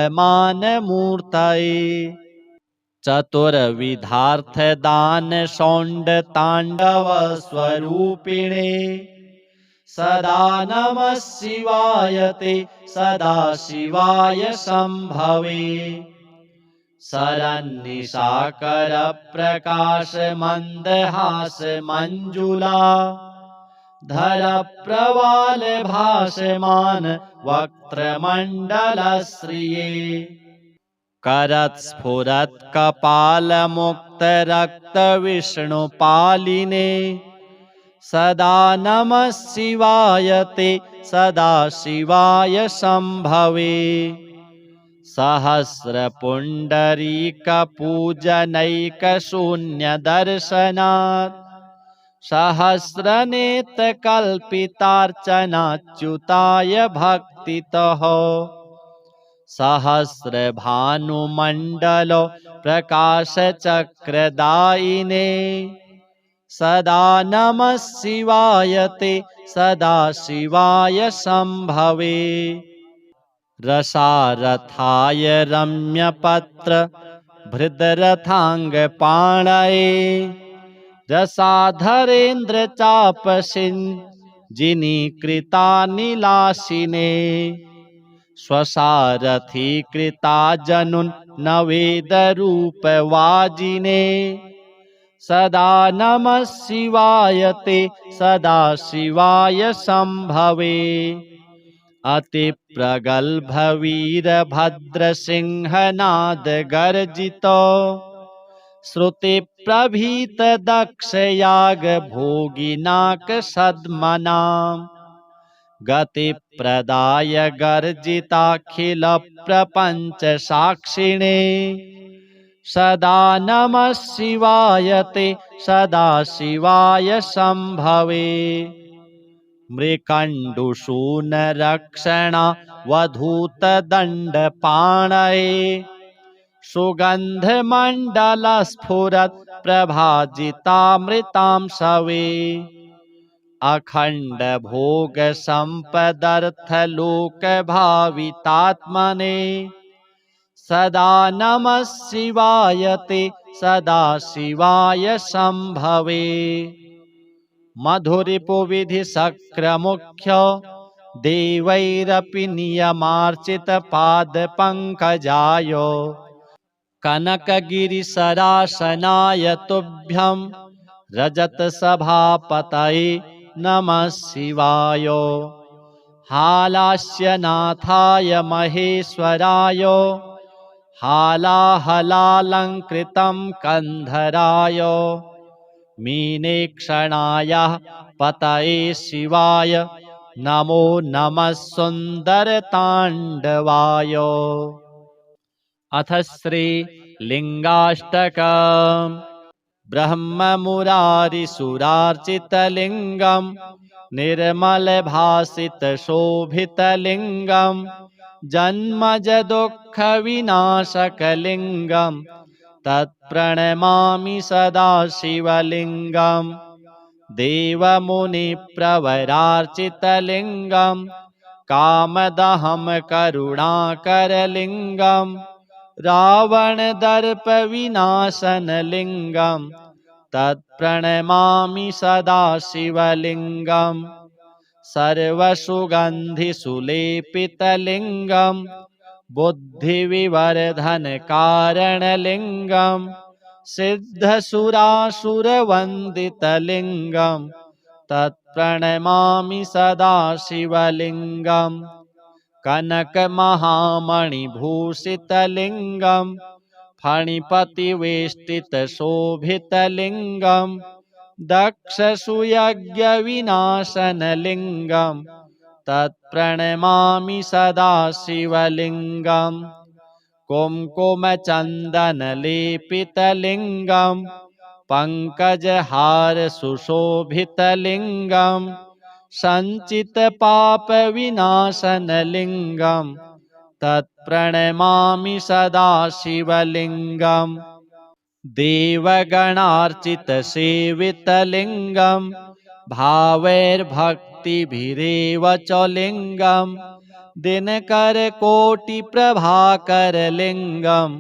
S1: चतुर्विधार्थदान शौण्डताण्डव स्वरूपिणे सदा नमः शिवाय ते सदा शिवाय शम्भवे शरन्निशाकर प्रकाश मन्दहास मञ्जुला धर प्रवाल भासमान वक्त्रमण्डलश्रिये करत्स्फुरत् कपालमुक्त रक्त विष्णुपालिने सदा नमः शिवाय ते सदा शिवाय शम्भवे सहस्रपुण्डरीकपूजनैकशून्यदर्शनात् सहस्रनेत्रकल्पितार्चनाच्युताय भक्तितः सहस्रभानुमण्डल प्रकाशचक्रदायिने सदा नमः शिवाय ते सदा शिवाय शम्भवे रसारथाय रम्यपत्र भृदरथाङ्गपाणये रसाधरेन्द्रचापसिञ्जिनीकृतानिलासिने स्वसारथीकृता जनुन्नवेदरूपवाजिने सदा नमः शिवाय ते सदा शिवाय शम्भवे अतिप्रगल्भवीरभद्रसिंहनादगर्जितो श्रुतिप्रभीतदक्षयागभोगिनाकसद्मनाम् गतिप्रदाय गर्जिताखिलप्रपञ्चसाक्षिणे सदा नमः शिवाय ते सदा शिवाय शम्भवे मृकण्डुशूनरक्षणावधूतदण्डपाणये सुगन्धमण्डलस्फुरत् प्रभाजितामृतां शवे अखण्डभोगसम्पदर्थलोकभावितात्मने सदा नमः शिवाय ते सदा शिवाय शम्भवे मधुरिपुविधिशक्रमुख्य देवैरपि नियमार्चितपादपङ्कजाय कनकगिरिसरासनाय तुभ्यं रजतसभापतये नमः शिवाय हालास्यनाथाय महेश्वराय हालाहलालङ्कृतं कन्धराय मीनेक्षणाय पतये शिवाय नमो नमः सुन्दरताण्डवाय अथ श्रीलिङ्गाष्टकम् ब्रह्ममुरारिसुरार्चितलिङ्गं निर्मलभासितशोभितलिङ्गं जन्मजदुःखविनाशकलिङ्गं तत्प्रणमामि सदा शिवलिङ्गं देवमुनिप्रवरार्चितलिङ्गं कामदहं करुणाकरलिङ्गं रावणदर्पविनाशनलिङ्गं तत्प्रणमामि सदा शिवलिङ्गं सर्वसुगन्धिसुलेपितलिङ्गं बुद्धिविवर्धनकारणलिङ्गं सिद्धसुरासुरवन्दितलिङ्गं तत्प्रणमामि सदा शिवलिङ्गं कनकमहामणिभूषितलिङ्गं फणिपतिवेष्टितशोभितलिङ्गं दक्षसुयज्ञविनाशनलिङ्गं तत्प्रणमामि सदा शिवलिङ्गं कुङ्कुमचन्दनलेपितलिङ्गं पङ्कजहारसुशोभितलिङ्गं सञ्चितपापविनाशनलिङ्गं तत्प्रणमामि सदा शिवलिङ्गं देवगणार्चितसेवितलिङ्गं भावैर्भक्तिभिरेव च लिङ्गं दिनकरकोटिप्रभाकरलिङ्गं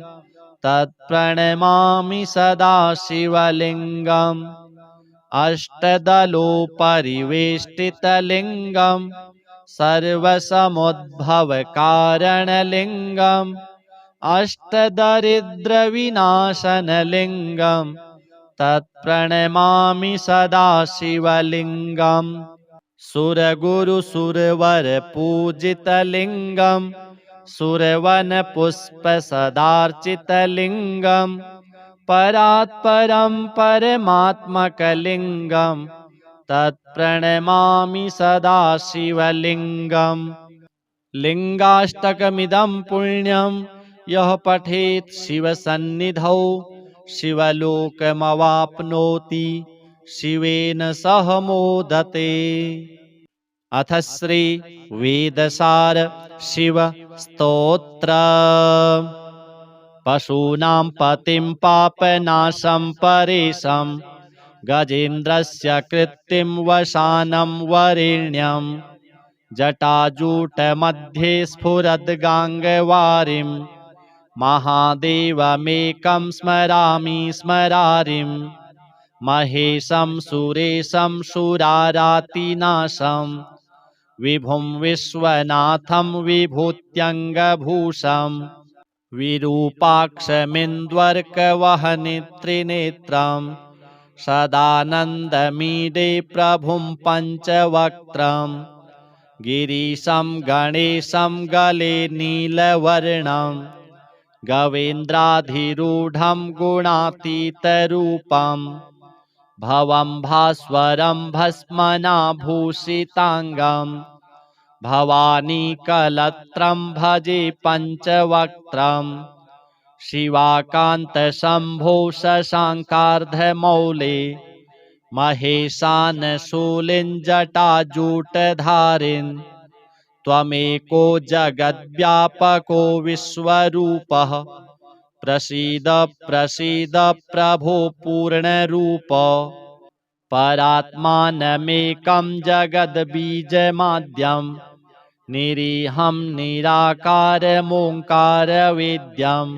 S1: तत्प्रणमामि सदा शिवलिङ्गम् अष्टदलोपरिवेष्टितलिङ्गम् सर्वसमुद्भवकारणलिङ्गम् अष्टदरिद्रविनाशनलिङ्गम् तत्प्रणमामि सदा शिवलिङ्गम् सुरगुरुसुरवरपूजितलिङ्गम् सुरवनपुष्पसदार्चितलिङ्गम् परात्परं परमात्मकलिङ्गम् तत्प्रणमामि सदा शिवलिङ्गम् लिङ्गाष्टकमिदं पुण्यं यः पठेत् शिवसन्निधौ शिवलोकमवाप्नोति शिवेन सह मोदते। अथ श्री वेदसार शिव स्तोत्र। पशूनां पतिं पापनाशं परेशं गजेन्द्रस्य कृत्तिं वशानं वरेण्यं जटाजूटमध्ये स्फुरद्गाङ्गवारिं महादेवमेकं स्मरामि स्मरारिं महेशं सुरेशं सुरारातिनाशं विभुं विश्वनाथं विभूत्यङ्गभूषं विरूपाक्षमिन्द्वर्कवहनित्रिनेत्रं सदानन्दमीडे प्रभुं पञ्चवक्त्रं गिरीशं गणेशं गले नीलवर्णं गवेन्द्राधिरूढं गुणातीतरूपं भवं भास्वरं भस्मनाभूषिताङ्गं भवानीकलत्रं भजे पञ्चवक्त्रं शिवाकान्तशम्भो शशाङ्कार्धमौले महेशानशूलिञ्जटाजूटधारिन् त्वमेको जगद्व्यापको विश्वरूपः प्रसीद प्रसीद प्रभो पूर्णरूप परात्मानमेकं जगद्बीजमाद्यं निरीहं निराकारमोङ्कारवेद्यं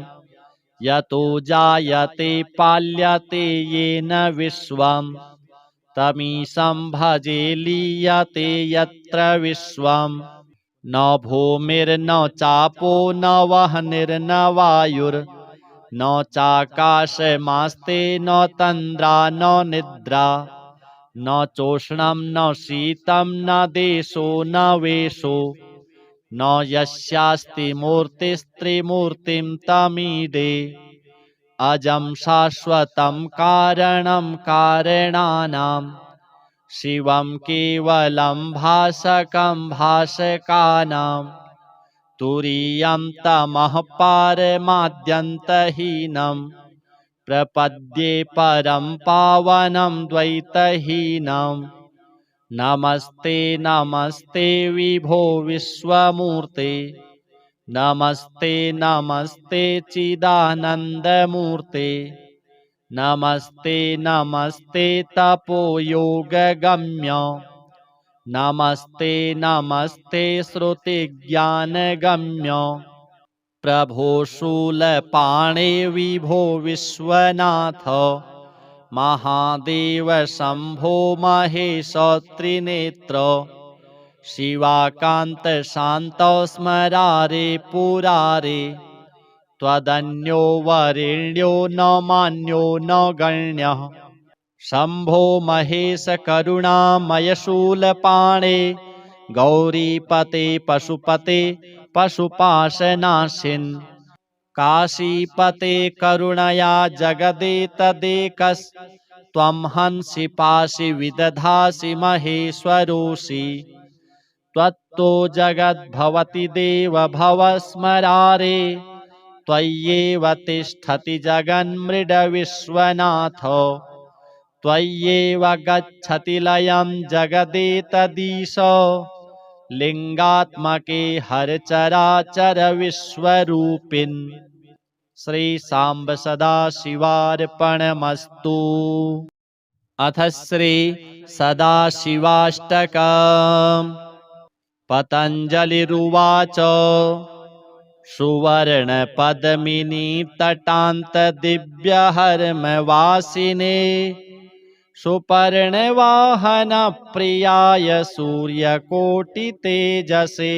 S1: यतो जायते पाल्यते येन विश्वं तमीशं भजे लीयते यत्र विश्वं न भूमिर्न चापो न वह्निर्न वायुर्न चाकाशमास्ते न तन्द्रा न निद्रा न चोष्णं न शीतं न देशो न वेशो न यस्यास्ति मूर्तिस्त्रिमूर्तिं तमीडे अजं शाश्वतं कारणं कारणानां शिवं केवलं भासकं भासकानां तुरीयं तमः पारमाद्यन्तहीनं प्रपद्ये परं पावनं द्वैतहीनं नमस्ते नमस्ते विभो विश्वमूर्ते नमस्ते नमस्ते चिदानन्दमूर्ते नमस्ते नमस्ते तपोयोगगम्य नमस्ते नमस्ते श्रुतिज्ञानगम्य प्रभो शूलपाणे विभो विश्वनाथ महादेव शम्भो महेश त्रिनेत्र शिवाकान्त शान्त स्मरारे पुरारे त्वदन्यो वरेण्यो न मान्यो न गण्यः शम्भो महेश करुणामय शूलपाणे गौरीपते पशुपते पशुपाशनाशिन् काशीपते करुणया जगदेतदेकस्त्वं हंसि पासि विदधासि महेश्वरोऽसि त्वत्तो जगद्भवति देव भव स्मरारे त्वय्येव तिष्ठति जगन्मृडविश्वनाथ त्वय्येव गच्छति लयं जगदेतदीश लिङ्गात्मके हरचराचर विश्वरूपिन् श्री सांब सदाशिवार्पणमस्तु। अथ श्री सदाशिवाष्टकम्। पतञ्जलिरुवाच सुवर्ण पद्मिनी तटान्त दिव्य हर्म वासिने सुपर्ण वाहन प्रियाय सूर्यकोटि तेजसे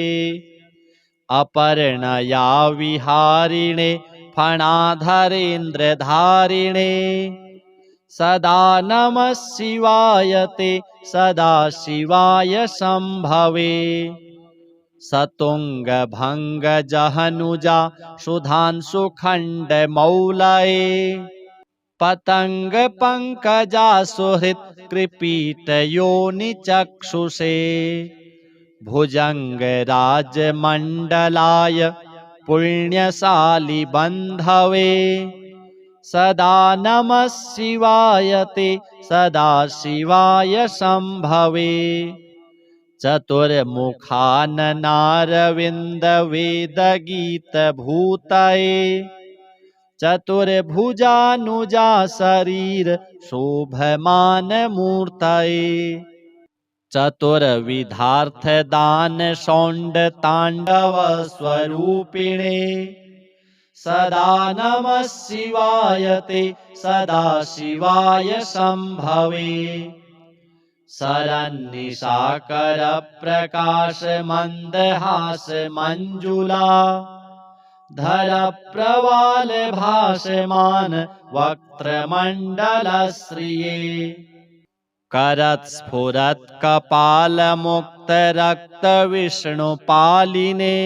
S1: अपर्णया विहारिणे फणाधरेन्द्रधारिणे सदा नमः शिवाय ते सदा शिवाय शम्भवे सतुङ्गभङ्गजहनुजा सुधांशुखण्डमौलये पतङ्गपङ्कजा सुहृत्कृपीटयोनिचक्षुषे भुजङ्गराजमण्डलाय पुण्यशाली बन्धवे सदा नमः शिवाय ते सदा शिवाय शम्भवे चतुर्मुखाननारविन्दवेदगीतभूतये चतुर्भुजानुजा शरीर शोभमानमूर्तये चतुर्विधार्थदानशौण्डताण्डवस्वरूपिणे सदा नमः शिवाय ते सदा शिवाय शम्भवे शरन्निशाकरप्रकाशमन्दहासमञ्जुला धरप्रवालभासमान वक्त्रमण्डलश्रिये करत्स्फुरत्कपालमुक्तरक्तविष्णुपालिने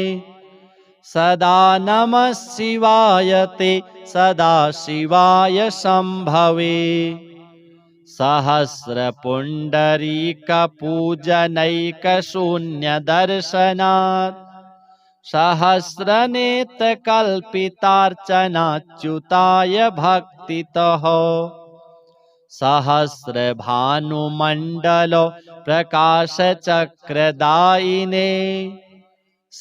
S1: सदा नमः शिवाय ते सदा शिवाय शम्भवे सहस्रपुण्डरीकपूजनैकशून्यदर्शनात् सहस्रनेत्रकल्पितार्चनाच्युताय भक्तितः सहस्रभानुमण्डल प्रकाशचक्रदायिने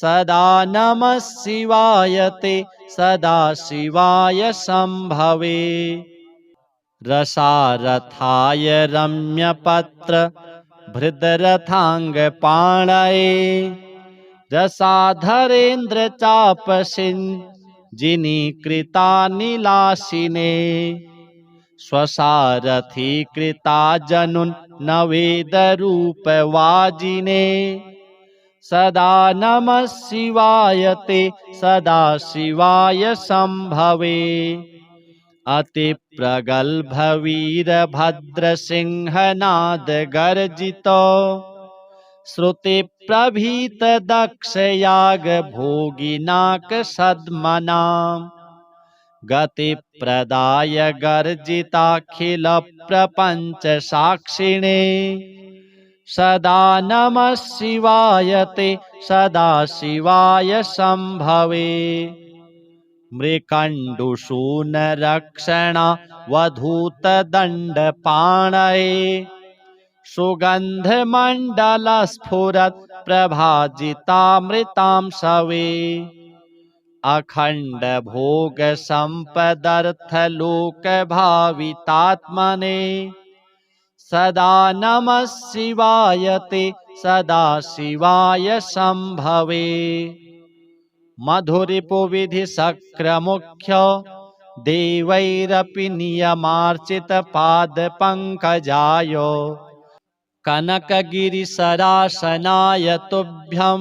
S1: सदा नमः शिवाय ते सदा शिवाय शम्भवे रसारथाय रम्यपत्र भृदरथाङ्गपाणये रसाधरेन्द्रचापसिञ्जिनीकृतानिलासिने स्वसारथीकृता जनुन्नवेदरूपवाजिने सदा नमः शिवाय ते सदा शिवाय शम्भवे अतिप्रगल्भवीरभद्रसिंहनादगर्जितो श्रुतिप्रभीतदक्षयागभोगिनाकसद्मनां गतिप्रदाय गर्जिताखिलप्रपञ्चसाक्षिणे सदा नमः शिवाय ते सदा शिवाय शम्भवे मृकण्डुशूनरक्षणावधूतदण्डपाणये सुगन्धमण्डलस्फुरत्प्रभाजितामृतां शवे अखण्डभोगसम्पदर्थलोकभावितात्मने सदा नमः शिवाय ते सदा शिवाय शम्भवे मधुरिपुविधिशक्रमुख्य देवैरपि नियमार्चितपादपङ्कजाय कनकगिरिसरासनाय तुभ्यं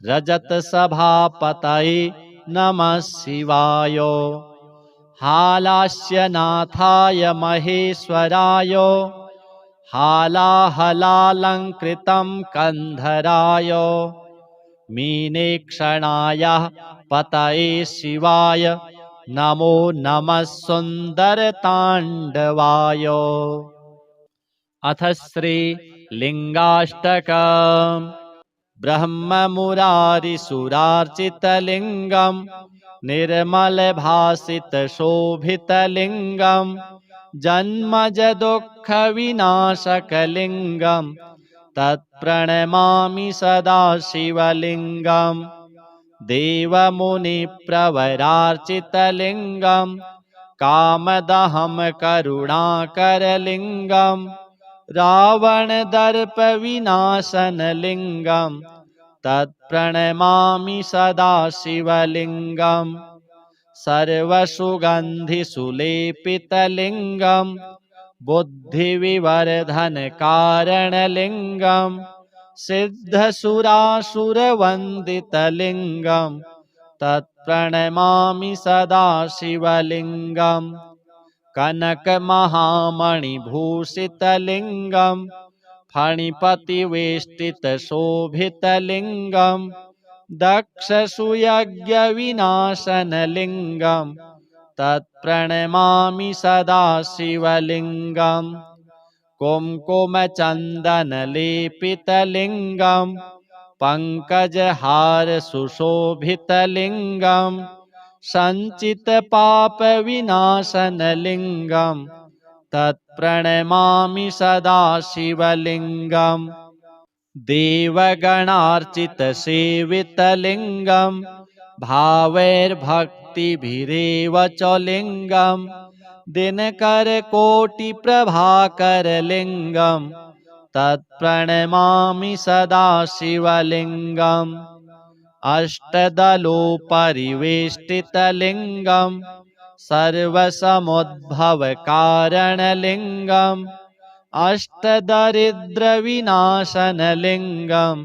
S1: रजतसभापतये नमः शिवाय हालास्यनाथाय महेश्वराय हालाहलालङ्कृतं कन्धराय मीनेक्षणाय पतये शिवाय नमो नमः सुन्दरताण्डवाय अथ श्रीलिङ्गाष्टकम् ब्रह्ममुरारिसुरार्चितलिङ्गं निर्मलभासितशोभितलिङ्गं जन्मजदुःखविनाशकलिङ्गं तत्प्रणमामि सदा शिवलिङ्गं देवमुनिप्रवरार्चितलिङ्गं कामदहं करुणाकरलिङ्गं रावणदर्पविनाशनलिङ्गं तत्प्रणमामि सदा शिवलिङ्गम् सर्वसुगन्धिसुलेपितलिङ्गम् बुद्धिविवर्धनकारणलिङ्गम् सिद्धसुरासुरवन्दितलिङ्गम् तत्प्रणमामि सदा शिवलिङ्गम् कनकमहामणिभूषितलिङ्गम् फणिपतिवेष्टितशोभितलिङ्गम् दक्षसुयज्ञविनाशनलिङ्गम् तत्प्रणमामि सदा शिवलिङ्गम् कुङ्कुमचन्दनलेपितलिङ्गम् पङ्कजहारसुशोभितलिङ्गम् सञ्चितपापविनाशनलिङ्गम् तत्प्रणमामि सदा शिवलिङ्गम् देवगणार्चितसेवितलिङ्गम् भावैर्भक्तिभिरेव च लिङ्गम् दिनकरकोटिप्रभाकरलिङ्गम् तत्प्रणमामि सदा शिवलिङ्गम् अष्टदलोपरिवेष्टितलिङ्गम् सर्वसमुद्भवकारणलिङ्गम् अष्टदरिद्रविनाशनलिङ्गम्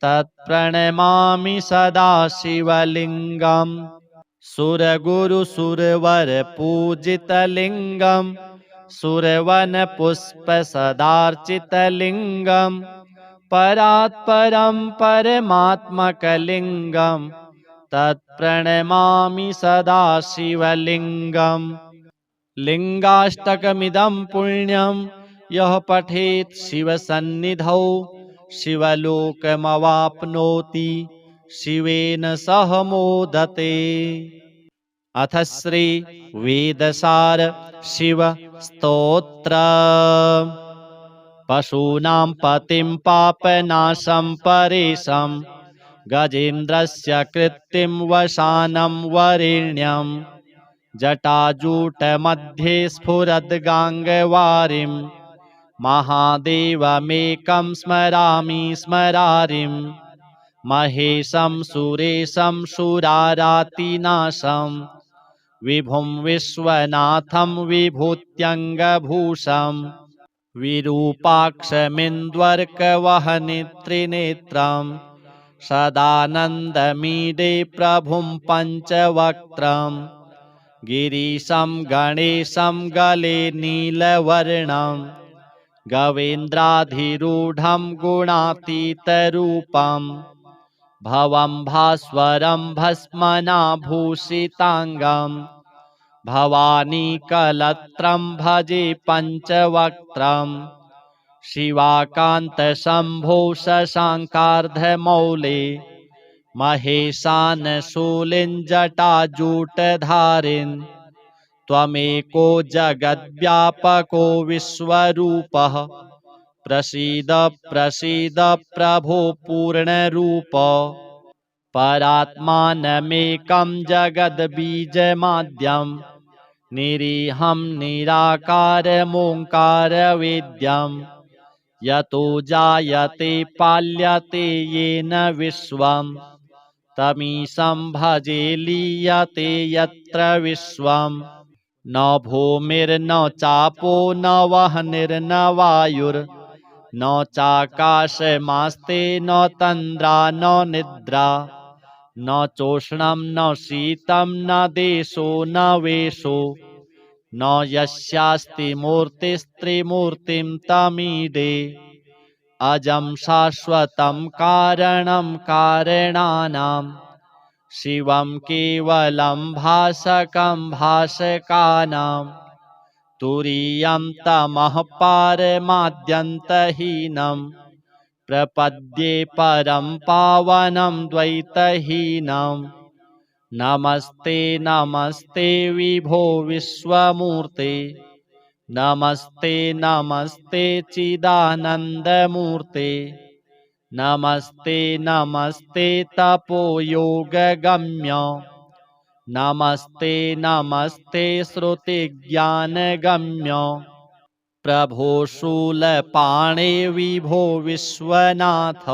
S1: तत्प्रणमामि सदा शिवलिङ्गम् सुरगुरुसुरवरपूजितलिङ्गम् सुरवनपुष्पसदार्चितलिङ्गम् परात्परं परमात्मकलिङ्गम् तत्प्रणमामि सदा शिवलिङ्गम् लिङ्गाष्टकमिदं पुण्यं यः पठेत् शिवसन्निधौ शिवलोकमवाप्नोति शिवेन सह मोदते। अथ श्री वेदसार शिव स्तोत्र। पशूनां पतिं पापनाशं परेशं गजेन्द्रस्य कृत्तिं वशानं वरेण्यं जटाजूटमध्ये स्फुरद्गाङ्गवारिं महादेवमेकं स्मरामि स्मरारिं महेशं सुरेशं सुरारातिनाशं विभुं विश्वनाथं विभूत्यङ्गभूषं विरूपाक्षमिन्द्वर्कवहनित्रिनेत्रं सदानन्दमीडे प्रभुं पञ्चवक्त्रं गिरीशं गणेशं गले नीलवर्णं गवेन्द्राधिरूढं गुणातीतरूपं भवं भास्वरं भस्मनाभूषिताङ्गं भवानीकलत्रं भजे पञ्चवक्त्रं शिवाकान्तशम्भो शशाङ्कार्धमौले महेशानशूलिञ्जटाजूटधारिन् त्वमेको जगद्व्यापको विश्वरूपः प्रसीद प्रसीद प्रभो पूर्णरूप परात्मानमेकं जगद्बीजमाद्यं निरीहं निराकारमोङ्कारवेद्यं यतो जायते पाल्यते येन विश्वं तमीशं भजे लीयते यत्र विश्वं न भूमिर्न चापो न वह्निर्न वायुर्न चाकाशमास्ते न तन्द्रा न निद्रा न चोष्णं न शीतं न देशो न वेशो न यस्यास्ति मूर्तिस्त्रिमूर्तिं तमीडे अजं शाश्वतं कारणं कारणानां शिवं केवलं भासकं भासकानां तुरीयं तमः पारमाद्यन्तहीनं प्रपद्ये परं पावनं द्वैतहीनं नमस्ते नमस्ते विभो विश्वमूर्ते नमस्ते नमस्ते चिदानन्दमूर्ते नमस्ते नमस्ते तपोयोगगम्य नमस्ते नमस्ते श्रुतिज्ञानगम्य प्रभो शूलपाणे विभो विश्वनाथ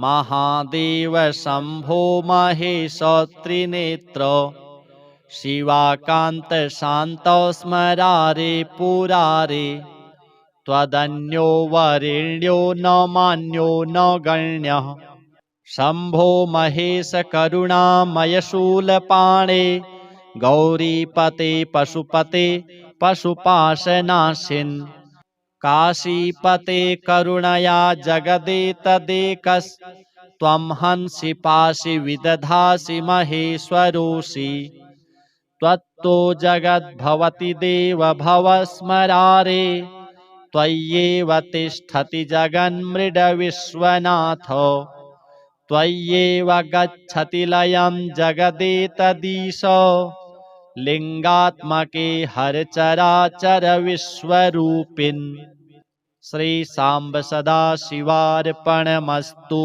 S1: महादेव शंभो महेश त्रिनेत्र शिवाकान्त शान्त स्मरारे पुरारे त्वदन्यो वरेण्यो न मान्यो न गण्यः शंभो महेश करुणामय शूलपाणे गौरीपते पशुपते पशुपाशनाशिन् काशीपते करुणया जगदेतदेकस्त्वं हंसि पाशि विदधासि महेश्वरोऽसि त्वत्तो जगद्भवति देव भवस्मरारे त्वय्येव तिष्ठति जगन्मृडविश्वनाथ त्वय्येव गच्छति लयं जगदेतदीश लिंगात्मके हरचराचर विश्वरूपिन् श्री सांब सदा शिवार्पणमस्तु।